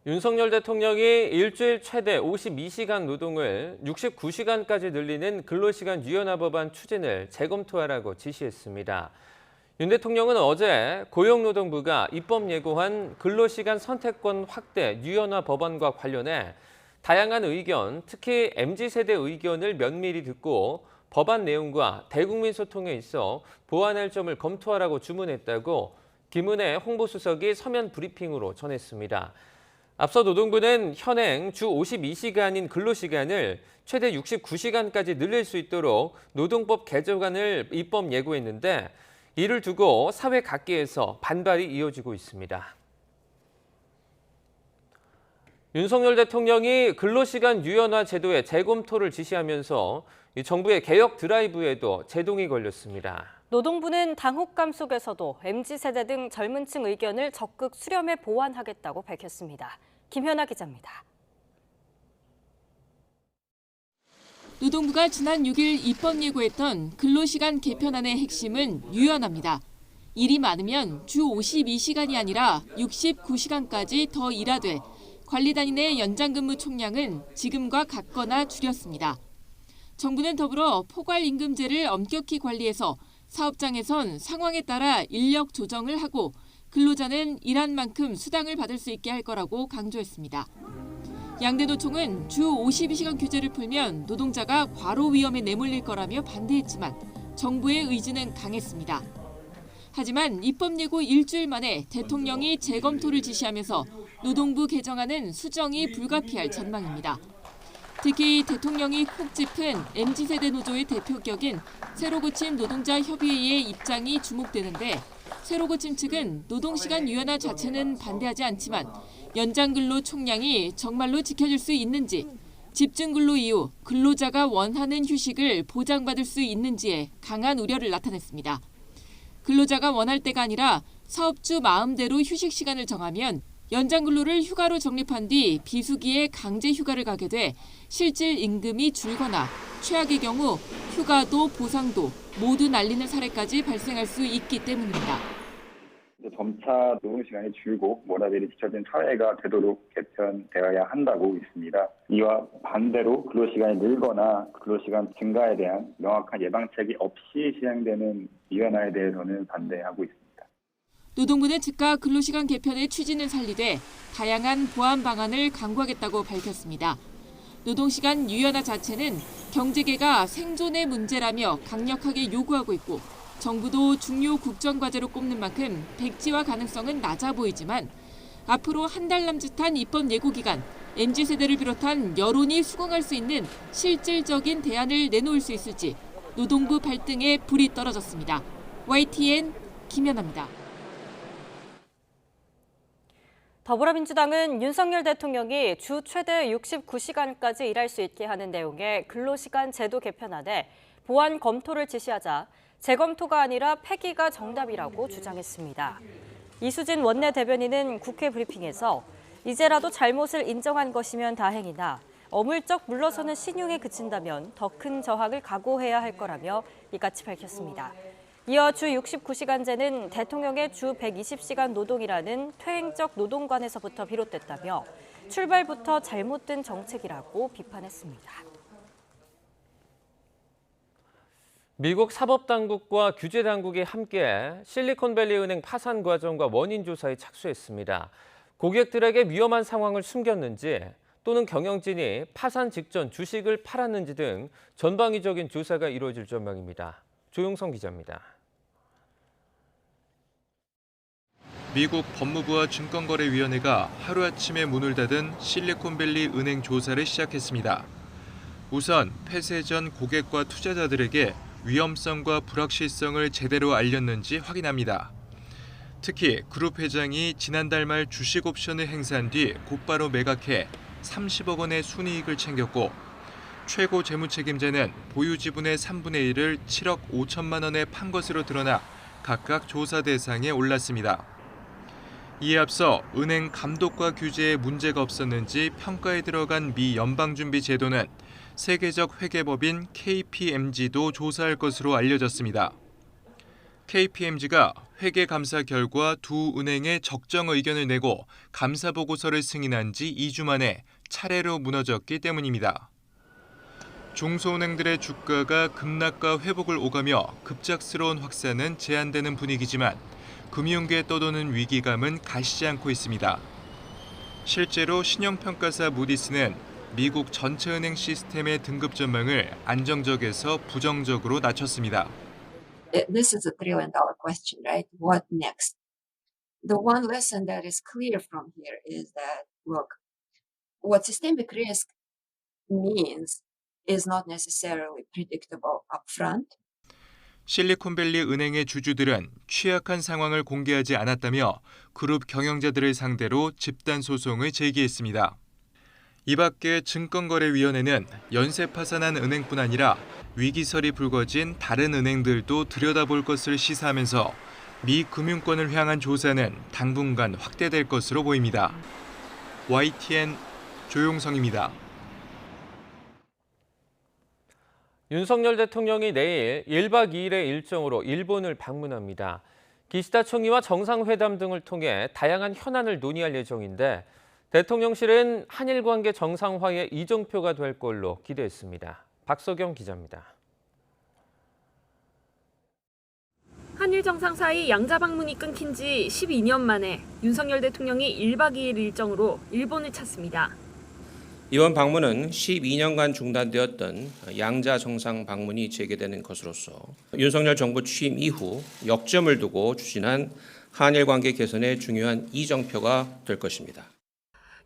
윤석열 대통령이 일주일 최대 52시간 노동을 69시간까지 늘리는 근로시간 유연화 법안 추진을 재검토하라고 지시했습니다. 윤 대통령은 어제 고용노동부가 입법 예고한 근로시간 선택권 확대 유연화 법안과 관련해 다양한 의견, 특히 MZ세대 의견을 면밀히 듣고 법안 내용과 대국민 소통에 있어 보완할 점을 검토하라고 주문했다고 김은혜 홍보수석이 서면 브리핑으로 전했습니다. 앞서 노동부는 현행 주 52시간인 근로시간을 최대 69시간까지 늘릴 수 있도록 노동법 개정안을 입법 예고했는데 이를 두고 사회 각계에서 반발이 이어지고 있습니다. 윤석열 대통령이 근로시간 유연화 제도의 재검토를 지시하면서 정부의 개혁 드라이브에도 제동이 걸렸습니다. 노동부는 당혹감 속에서도 MZ세대 등 젊은 층 의견을 적극 수렴해 보완하겠다고 밝혔습니다. 김현아 기자입니다. 노동부가 지난 6일 입법 예고했던 근로시간 개편안의 핵심은 유연합니다. 일이 많으면 주 52시간이 아니라 69시간까지 더 일하되 관리단위 내 연장근무 총량은 지금과 같거나 줄였습니다. 정부는 더불어 포괄임금제를 엄격히 관리해서 사업장에선 상황에 따라 인력 조정을 하고 근로자는 일한 만큼 수당을 받을 수 있게 할 거라고 강조했습니다. 양대 노총은 주 52시간 규제를 풀면 노동자가 과로 위험에 내몰릴 거라며 반대했지만 정부의 의지는 강했습니다. 하지만 입법 예고 일주일 만에 대통령이 재검토를 지시하면서 노동부 개정안은 수정이 불가피할 전망입니다. 특히 대통령이 콕 짚은 MZ세대 노조의 대표격인 새로 고침 노동자 협의회의 입장이 주목되는데 새로 고침 측은 노동시간 유연화 자체는 반대하지 않지만 연장근로 총량이 정말로 지켜질 수 있는지, 집중근로 이후 근로자가 원하는 휴식을 보장받을 수 있는지에 강한 우려를 나타냈습니다. 근로자가 원할 때가 아니라 사업주 마음대로 휴식 시간을 정하면 연장 근로를 휴가로 적립한 뒤 비수기에 강제 휴가를 가게 돼 실질 임금이 줄거나 최악의 경우 휴가도 보상도 모두 날리는 사례까지 발생할 수 있기 때문입니다. 점차 노동시간이 줄고 워라밸이 지켜진 사회가 되도록 개편되어야 한다고 있습니다. 이와 반대로 근로시간이 늘거나 근로시간 증가에 대한 명확한 예방책이 없이 시행되는 이변화에 대해서는 반대하고 있습니다. 노동부는 즉각 근로시간 개편의 추진을 살리되 다양한 보완 방안을 강구하겠다고 밝혔습니다. 노동시간 유연화 자체는 경제계가 생존의 문제라며 강력하게 요구하고 있고 정부도 중요 국정과제로 꼽는 만큼 백지화 가능성은 낮아 보이지만 앞으로 한 달 남짓한 입법 예고 기간, MZ세대를 비롯한 여론이 수긍할 수 있는 실질적인 대안을 내놓을 수 있을지 노동부 발등에 불이 떨어졌습니다. YTN 김연아입니다. 더불어민주당은 윤석열 대통령이 주 최대 69시간까지 일할 수 있게 하는 내용의 근로시간 제도 개편안에 보완 검토를 지시하자 재검토가 아니라 폐기가 정답이라고 주장했습니다. 이수진 원내대변인은 국회 브리핑에서 이제라도 잘못을 인정한 것이면 다행이나 어물쩍 물러서는 신용에 그친다면 더 큰 저항을 각오해야 할 거라며 이같이 밝혔습니다. 이어 주 69시간제는 대통령의 주 120시간 노동이라는 퇴행적 노동관에서부터 비롯됐다며 출발부터 잘못된 정책이라고 비판했습니다. 미국 사법당국과 규제당국이 함께 실리콘밸리 은행 파산 과정과 원인 조사에 착수했습니다. 고객들에게 위험한 상황을 숨겼는지 또는 경영진이 파산 직전 주식을 팔았는지 등 전방위적인 조사가 이루어질 전망입니다. 조용성 기자입니다. 미국 법무부와 증권거래위원회가 하루아침에 문을 닫은 실리콘밸리 은행 조사를 시작했습니다. 우선 폐쇄 전 고객과 투자자들에게 위험성과 불확실성을 제대로 알렸는지 확인합니다. 특히 그룹 회장이 지난달 말 주식 옵션을 행사한 뒤 곧바로 매각해 30억 원의 순이익을 챙겼고 최고 재무책임자는 보유 지분의 3분의 1을 7억 5천만 원에 판 것으로 드러나 각각 조사 대상에 올랐습니다. 이에 앞서 은행 감독과 규제에 문제가 없었는지 평가에 들어간 미 연방준비제도는 세계적 회계법인 KPMG도 조사할 것으로 알려졌습니다. KPMG가 회계 감사 결과 두 은행에 적정 의견을 내고 감사 보고서를 승인한 지 2주 만에 차례로 무너졌기 때문입니다. 중소은행들의 주가가 급락과 회복을 오가며 급작스러운 확산은 제한되는 분위기지만 금융계에 떠도는 위기감은 가시지 않고 있습니다. 실제로 신용평가사 무디스는 미국 전체 은행 시스템의 등급 전망을 안정적에서 부정적으로 낮췄습니다. This is a trillion-dollar question, right? What next? The one lesson that is clear from here is that, look, what systemic risk means is not necessarily predictable upfront. 실리콘밸리 은행의 주주들은 취약한 상황을 공개하지 않았다며 그룹 경영자들을 상대로 집단 소송을 제기했습니다. 이 밖에 증권거래위원회는 연쇄 파산한 은행뿐 아니라 위기설이 불거진 다른 은행들도 들여다볼 것을 시사하면서 미 금융권을 향한 조사는 당분간 확대될 것으로 보입니다. YTN 조용성입니다. 윤석열 대통령이 내일 1박 2일의 일정으로 일본을 방문합니다. 기시다 총리와 정상회담 등을 통해 다양한 현안을 논의할 예정인데 대통령실은 한일 관계 정상화의 이정표가 될 걸로 기대했습니다. 박석영 기자입니다. 한일 정상 사이 양자 방문이 끊긴 지 12년 만에 윤석열 대통령이 1박 2일 일정으로 일본을 찾습니다. 이번 방문은 12년간 중단되었던 양자 정상 방문이 재개되는 것으로서 윤석열 정부 취임 이후 역점을 두고 추진한 한일 관계 개선의 중요한 이정표가 될 것입니다.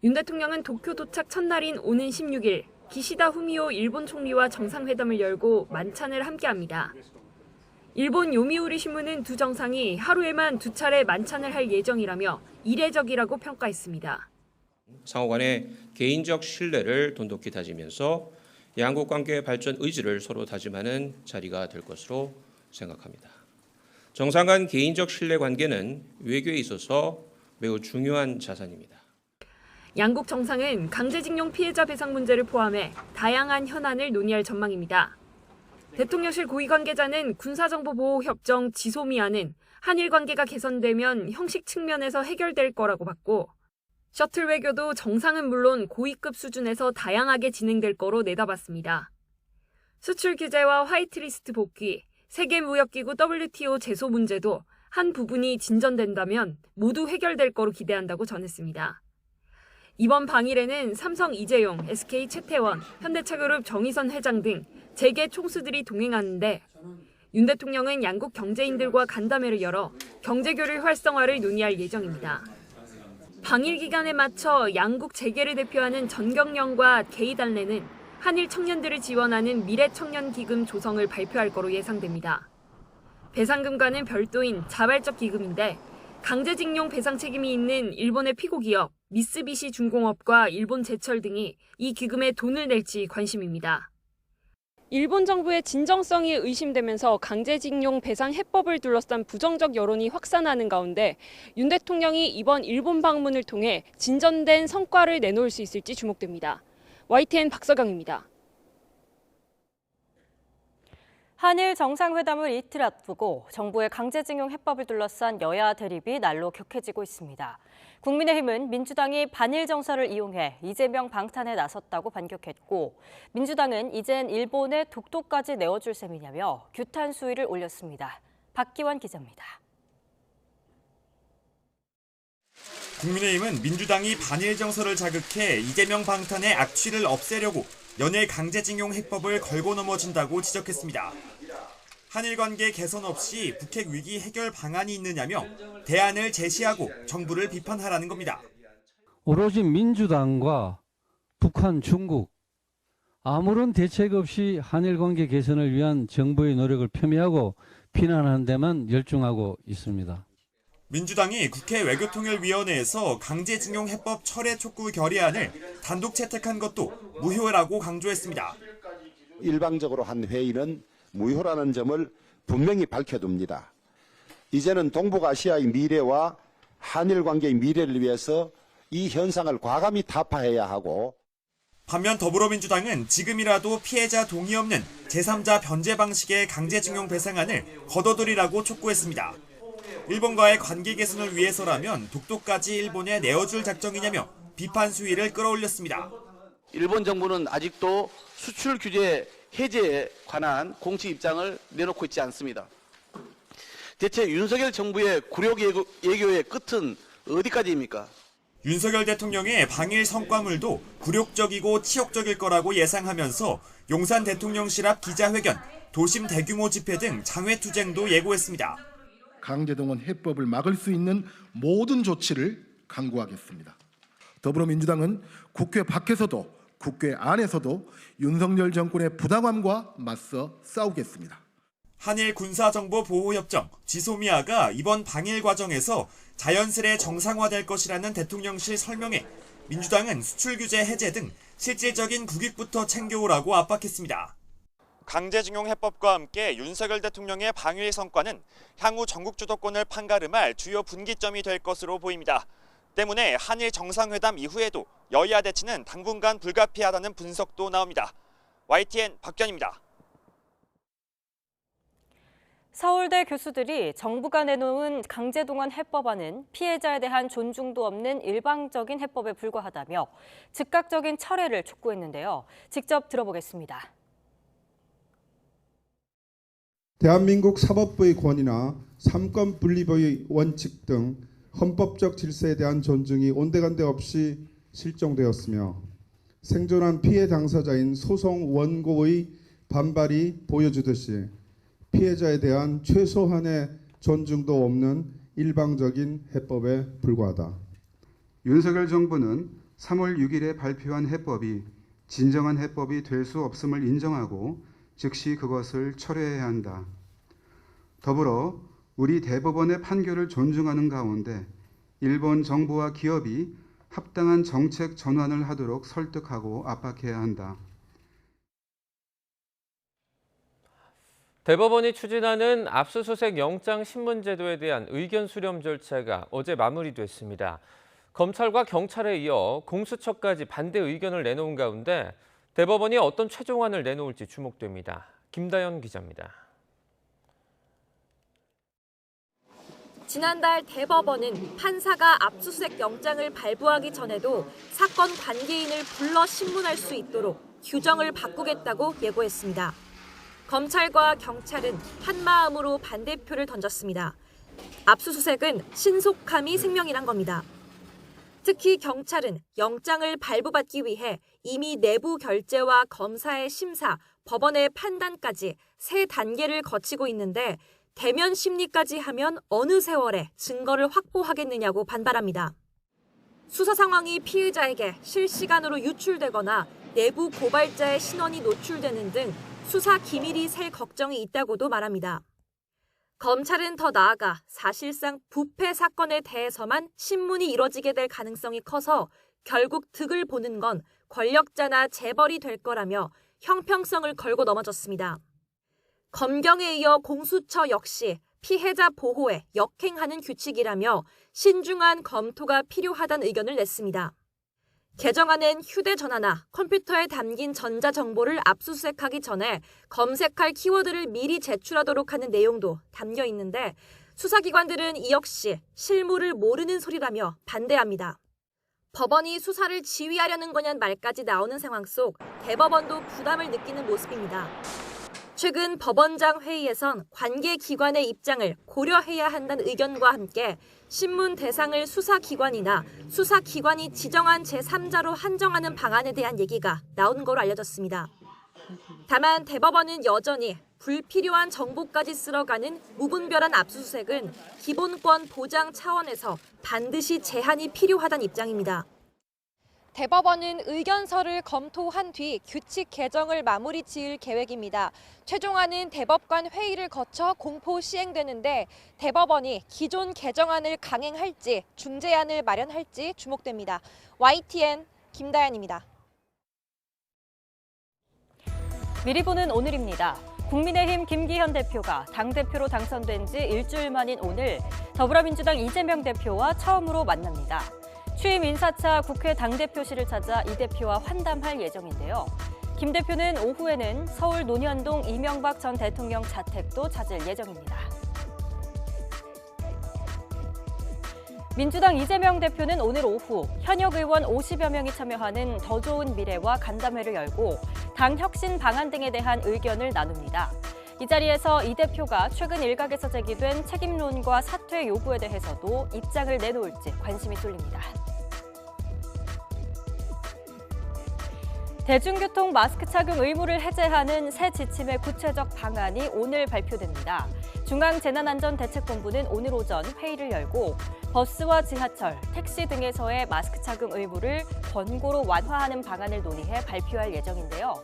윤 대통령은 도쿄 도착 첫날인 오는 16일 기시다 후미오 일본 총리와 정상회담을 열고 만찬을 함께합니다. 일본 요미우리 신문은 두 정상이 하루에만 2차례 만찬을 할 예정이라며 이례적이라고 평가했습니다. 상호 간의 개인적 신뢰를 돈독히 다지면서 양국 관계의 발전 의지를 서로 다짐하는 자리가 될 것으로 생각합니다. 정상 간 개인적 신뢰 관계는 외교에 있어서 매우 중요한 자산입니다. 양국 정상은 강제징용 피해자 배상 문제를 포함해 다양한 현안을 논의할 전망입니다. 대통령실 고위 관계자는 군사정보보호협정 지소미아는 한일 관계가 개선되면 형식 측면에서 해결될 거라고 봤고, 셔틀 외교도 정상은 물론 고위급 수준에서 다양하게 진행될 거로 내다봤습니다. 수출 규제와 화이트리스트 복귀, 세계무역기구 WTO 제소 문제도 한 부분이 진전된다면 모두 해결될 거로 기대한다고 전했습니다. 이번 방일에는 삼성 이재용, SK 최태원, 현대차그룹 정의선 회장 등 재계 총수들이 동행하는데, 윤 대통령은 양국 경제인들과 간담회를 열어 경제교류 활성화를 논의할 예정입니다. 방일 기간에 맞춰 양국 재계를 대표하는 전경련과 게이달레는 한일 청년들을 지원하는 미래청년기금 조성을 발표할 거로 예상됩니다. 배상금과는 별도인 자발적 기금인데, 강제징용 배상 책임이 있는 일본의 피고기업 미쓰비시 중공업과 일본 제철 등이 이 기금에 돈을 낼지 관심입니다. 일본 정부의 진정성이 의심되면서 강제징용 배상 해법을 둘러싼 부정적 여론이 확산하는 가운데 윤 대통령이 이번 일본 방문을 통해 진전된 성과를 내놓을 수 있을지 주목됩니다. YTN 박서경입니다. 한일 정상회담을 이틀 앞두고 정부의 강제징용 해법을 둘러싼 여야 대립이 날로 격해지고 있습니다. 국민의힘은 민주당이 반일 정서를 이용해 이재명 방탄에 나섰다고 반격했고, 민주당은 이젠 일본에 독도까지 내어줄 셈이냐며 규탄 수위를 올렸습니다. 박기환 기자입니다. 국민의힘은 민주당이 반일 정서를 자극해 이재명 방탄의 악취를 없애려고 연일 강제징용 해법을 걸고 넘어진다고 지적했습니다. 한일 관계 개선 없이 북핵 위기 해결 방안이 있느냐며 대안을 제시하고 정부를 비판하라는 겁니다. 오로지 민주당과 북한, 중국 아무런 대책 없이 한일 관계 개선을 위한 정부의 노력을 폄훼하고 비난하는 데만 열중하고 있습니다. 민주당이 국회 외교통일위원회에서 강제징용 해법 철회 촉구 결의안을 단독 채택한 것도 무효라고 강조했습니다. 일방적으로 한 회의는 무효라는 점을 분명히 밝혀둡니다. 이제는 동북아시아의 미래와 한일 관계의 미래를 위해서 이 현상을 과감히 타파해야 하고, 반면 더불어민주당은 지금이라도 피해자 동의 없는 제3자 변제 방식의 강제징용 배상안을 거둬들이라고 촉구했습니다. 일본과의 관계 개선을 위해서라면 독도까지 일본에 내어줄 작정이냐며 비판 수위를 끌어올렸습니다. 일본 정부는 아직도 수출 규제 해제에 관한 공식 입장을 내놓고 있지 않습니다. 대체 윤석열 정부의 굴욕 외교의 끝은 어디까지입니까? 윤석열 대통령의 방일 성과물도 굴욕적이고 치욕적일 거라고 예상하면서 용산 대통령실 앞 기자회견, 도심 대규모 집회 등 장외투쟁도 예고했습니다. 강제동원 해법을 막을 수 있는 모든 조치를 강구하겠습니다. 더불어민주당은 국회 밖에서도 국회 안에서도 윤석열 정권의 부당함과 맞서 싸우겠습니다. 한일 군사정보보호협정 지소미아가 이번 방일 과정에서 자연스레 정상화될 것이라는 대통령실 설명에 민주당은 수출 규제 해제 등 실질적인 국익부터 챙겨오라고 압박했습니다. 강제징용 해법과 함께 윤석열 대통령의 방일 성과는 향후 전국 주도권을 판가름할 주요 분기점이 될 것으로 보입니다. 때문에 한일 정상회담 이후에도 여야 대치는 당분간 불가피하다는 분석도 나옵니다. YTN 박견입니다. 서울대 교수들이 정부가 내놓은 강제동원 해법안은 피해자에 대한 존중도 없는 일방적인 해법에 불과하다며 즉각적인 철회를 촉구했는데요. 직접 들어보겠습니다. 대한민국 사법부의 권위나 삼권 분립의 원칙 등 헌법적 질서에 대한 존중이 온데간데 없이 실종되었으며, 생존한 피해 당사자인 소송 원고의 반발이 보여주듯이 피해자에 대한 최소한의 존중도 없는 일방적인 해법에 불과하다. 윤석열 정부는 3월 6일에 발표한 해법이 진정한 해법이 될 수 없음을 인정하고 즉시 그것을 철회해야 한다. 더불어 우리 대법원의 판결을 존중하는 가운데 일본 정부와 기업이 합당한 정책 전환을 하도록 설득하고 압박해야 한다. 대법원이 추진하는 압수수색 영장 신문 제도에 대한 의견 수렴 절차가 어제 마무리됐습니다. 검찰과 경찰에 이어 공수처까지 반대 의견을 내놓은 가운데 대법원이 어떤 최종안을 내놓을지 주목됩니다. 김다연 기자입니다. 지난달 대법원은 판사가 압수수색 영장을 발부하기 전에도 사건 관계인을 불러 신문할 수 있도록 규정을 바꾸겠다고 예고했습니다. 검찰과 경찰은 한마음으로 반대표를 던졌습니다. 압수수색은 신속함이 생명이란 겁니다. 특히 경찰은 영장을 발부받기 위해 이미 내부 결재와 검사의 심사, 법원의 판단까지 3단계를 거치고 있는데 대면 심리까지 하면 어느 세월에 증거를 확보하겠느냐고 반발합니다. 수사 상황이 피의자에게 실시간으로 유출되거나 내부 고발자의 신원이 노출되는 등 수사 기밀이 셀 걱정이 있다고도 말합니다. 검찰은 더 나아가 사실상 부패 사건에 대해서만 신문이 이뤄지게 될 가능성이 커서 결국 득을 보는 건 권력자나 재벌이 될 거라며 형평성을 걸고 넘어졌습니다. 검경에 이어 공수처 역시 피해자 보호에 역행하는 규칙이라며 신중한 검토가 필요하다는 의견을 냈습니다. 개정안엔 휴대전화나 컴퓨터에 담긴 전자정보를 압수수색하기 전에 검색할 키워드를 미리 제출하도록 하는 내용도 담겨 있는데 수사기관들은 이 역시 실무를 모르는 소리라며 반대합니다. 법원이 수사를 지휘하려는 거냐는 말까지 나오는 상황 속 대법원도 부담을 느끼는 모습입니다. 최근 법원장 회의에선 관계기관의 입장을 고려해야 한다는 의견과 함께 신문 대상을 수사기관이나 수사기관이 지정한 제3자로 한정하는 방안에 대한 얘기가 나온 걸로 알려졌습니다. 다만 대법원은 여전히 불필요한 정보까지 쓸어가는 무분별한 압수수색은 기본권 보장 차원에서 반드시 제한이 필요하다는 입장입니다. 대법원은 의견서를 검토한 뒤 규칙 개정을 마무리 지을 계획입니다. 최종안은 대법관 회의를 거쳐 공포 시행되는데 대법원이 기존 개정안을 강행할지 중재안을 마련할지 주목됩니다. YTN 김다연입니다. 미리 보는 오늘입니다. 국민의힘 김기현 대표가 당대표로 당선된 지 일주일 만인 오늘 더불어민주당 이재명 대표와 처음으로 만납니다. 취임 인사차 국회 당대표실을 찾아 이 대표와 환담할 예정인데요. 김 대표는 오후에는 서울 논현동 이명박 전 대통령 자택도 찾을 예정입니다. 민주당 이재명 대표는 오늘 오후 현역 의원 50여 명이 참여하는 더 좋은 미래와 간담회를 열고 당 혁신 방안 등에 대한 의견을 나눕니다. 이 자리에서 이 대표가 최근 일각에서 제기된 책임론과 사퇴 요구에 대해서도 입장을 내놓을지 관심이 쏠립니다. 대중교통 마스크 착용 의무를 해제하는 새 지침의 구체적 방안이 오늘 발표됩니다. 중앙재난안전대책본부는 오늘 오전 회의를 열고 버스와 지하철, 택시 등에서의 마스크 착용 의무를 권고로 완화하는 방안을 논의해 발표할 예정인데요.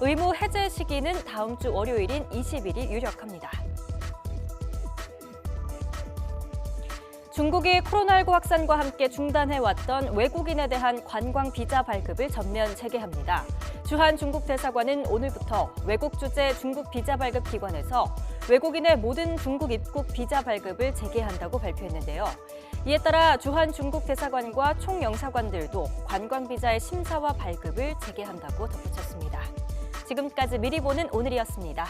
의무 해제 시기는 다음 주 월요일인 20일이 유력합니다. 중국이 코로나19 확산과 함께 중단해왔던 외국인에 대한 관광 비자 발급을 전면 재개합니다. 주한 중국 대사관은 오늘부터 외국 주재 중국 비자 발급 기관에서 외국인의 모든 중국 입국 비자 발급을 재개한다고 발표했는데요. 이에 따라 주한 중국 대사관과 총영사관들도 관광 비자의 심사와 발급을 재개한다고 덧붙였습니다. 지금까지 미리 보는 오늘이었습니다.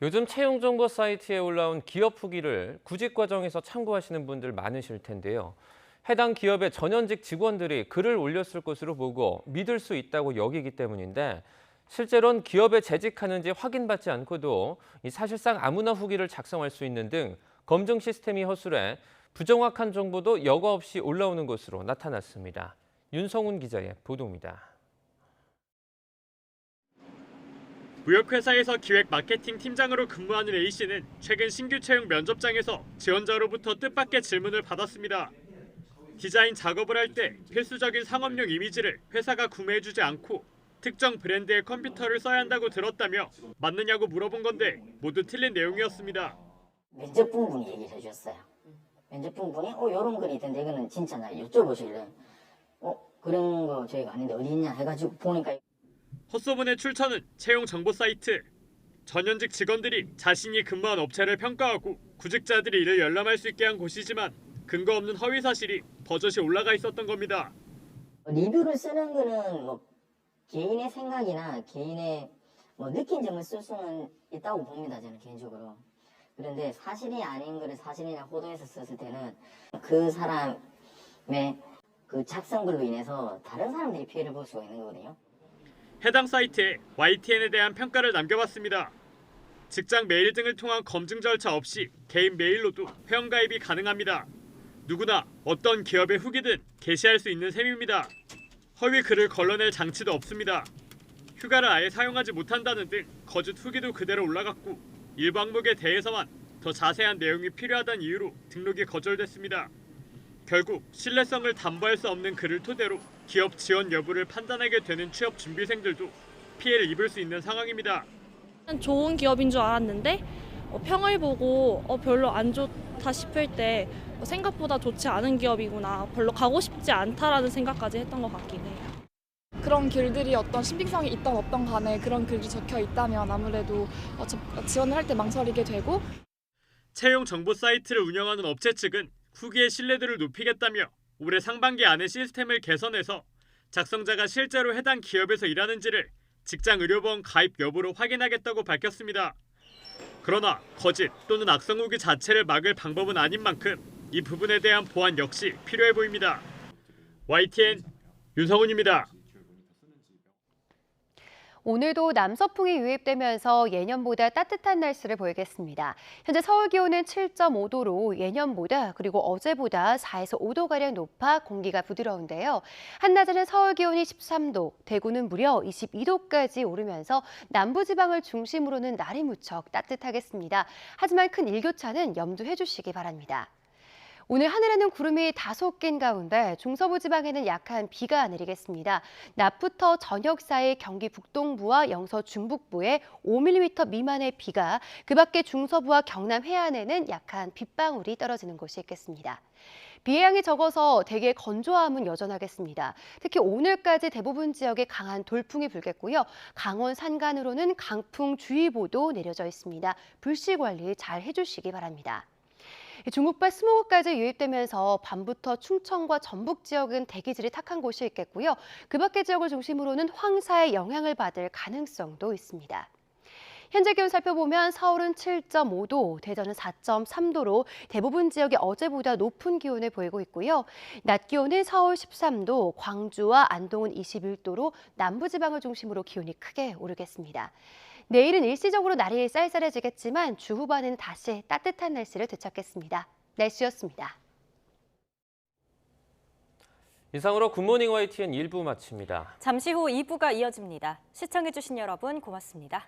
요즘 채용 정보 사이트에 올라온 기업 후기를 구직 과정에서 참고하시는 분들 많으실 텐데요. 해당 기업의 전현직 직원들이 글을 올렸을 것으로 보고 믿을 수 있다고 여기기 때문인데 실제로는 기업에 재직하는지 확인받지 않고도 사실상 아무나 후기를 작성할 수 있는 등 검증 시스템이 허술해 부정확한 정보도 여과 없이 올라오는 것으로 나타났습니다. 윤성훈 기자의 보도입니다. 무역회사에서 기획 마케팅 팀장으로 근무하는 A씨는 최근 신규 채용 면접장에서 지원자로부터 뜻밖의 질문을 받았습니다. 디자인 작업을 할 때 필수적인 상업용 이미지를 회사가 구매해주지 않고 특정 브랜드의 컴퓨터를 써야 한다고 들었다며 맞느냐고 물어본 건데 모두 틀린 내용이었습니다. 면접 부분이 얘기를 해줬어요. 면접분이 요런 글이 있던데 이거는 진짜냐 여쭤보시길래 그런 거 저희가 아닌데 어디 있냐 해가지고 보니까 헛소문의 출처는 채용 정보 사이트. 전현직 직원들이 자신이 근무한 업체를 평가하고 구직자들이 이를 열람할 수 있게 한 곳이지만 근거 없는 허위 사실이 버젓이 올라가 있었던 겁니다. 리뷰를 쓰는 거는 뭐 개인의 생각이나 개인의 뭐 느낀 점을 쓸 수는 있다고 봅니다. 저는 개인적으로. 그런데 사실이 아닌 거를 사실이나 호도해서 썼을 때는 그 사람의 그 작성글로 인해서 다른 사람들이 피해를 볼 수가 있는 거거든요. 해당 사이트에 YTN에 대한 평가를 남겨봤습니다. 직장 메일 등을 통한 검증 절차 없이 개인 메일로도 회원가입이 가능합니다. 누구나 어떤 기업의 후기든 게시할 수 있는 셈입니다. 허위 글을 걸러낼 장치도 없습니다. 휴가를 아예 사용하지 못한다는 등 거짓 후기도 그대로 올라갔고 일부 항목에 대해서만 더 자세한 내용이 필요하다는 이유로 등록이 거절됐습니다. 결국 신뢰성을 담보할 수 없는 글을 토대로 기업 지원 여부를 판단하게 되는 취업 준비생들도 피해를 입을 수 있는 상황입니다. 좋은 기업인 줄 알았는데 평을 보고 별로 안 좋다 싶을 때 생각보다 좋지 않은 기업이구나, 별로 가고 싶지 않다라는 생각까지 했던 것 같긴 해요. 그런 글들이 어떤 신빙성이 있던 없던 간에 그런 글이 적혀 있다면 아무래도 지원을 할 때 망설이게 되고. 채용 정보 사이트를 운영하는 업체 측은 후기의 신뢰도를 높이겠다며 올해 상반기 안에 시스템을 개선해서 작성자가 실제로 해당 기업에서 일하는지를 직장의료보험 가입 여부로 확인하겠다고 밝혔습니다. 그러나 거짓 또는 악성 후기 자체를 막을 방법은 아닌 만큼 이 부분에 대한 보완 역시 필요해 보입니다. YTN 윤성훈입니다. 오늘도 남서풍이 유입되면서 예년보다 따뜻한 날씨를 보이겠습니다. 현재 서울 기온은 7.5도로 예년보다 그리고 어제보다 4에서 5도가량 높아 공기가 부드러운데요. 한낮에는 서울 기온이 13도, 대구는 무려 22도까지 오르면서 남부지방을 중심으로는 날이 무척 따뜻하겠습니다. 하지만 큰 일교차는 염두해 주시기 바랍니다. 오늘 하늘에는 구름이 다소 낀 가운데 중서부 지방에는 약한 비가 내리겠습니다. 낮부터 저녁 사이 경기 북동부와 영서 중북부에 5mm 미만의 비가, 그 밖에 중서부와 경남 해안에는 약한 빗방울이 떨어지는 곳이 있겠습니다. 비의 양이 적어서 대개 건조함은 여전하겠습니다. 특히 오늘까지 대부분 지역에 강한 돌풍이 불겠고요. 강원 산간으로는 강풍주의보도 내려져 있습니다. 불씨 관리 잘 해주시기 바랍니다. 중국발 스모그까지 유입되면서 밤부터 충청과 전북 지역은 대기질이 탁한 곳이 있겠고요. 그 밖의 지역을 중심으로는 황사의 영향을 받을 가능성도 있습니다. 현재 기온 살펴보면 서울은 7.5도, 대전은 4.3도로 대부분 지역이 어제보다 높은 기온을 보이고 있고요. 낮 기온은 서울 13도, 광주와 안동은 21도로 남부지방을 중심으로 기온이 크게 오르겠습니다. 내일은 일시적으로 날이 쌀쌀해지겠지만 주 후반에는 다시 따뜻한 날씨를 되찾겠습니다. 날씨였습니다. 이상으로 굿모닝 YTN 1부 마칩니다. 잠시 후 2부가 이어집니다. 시청해주신 여러분 고맙습니다.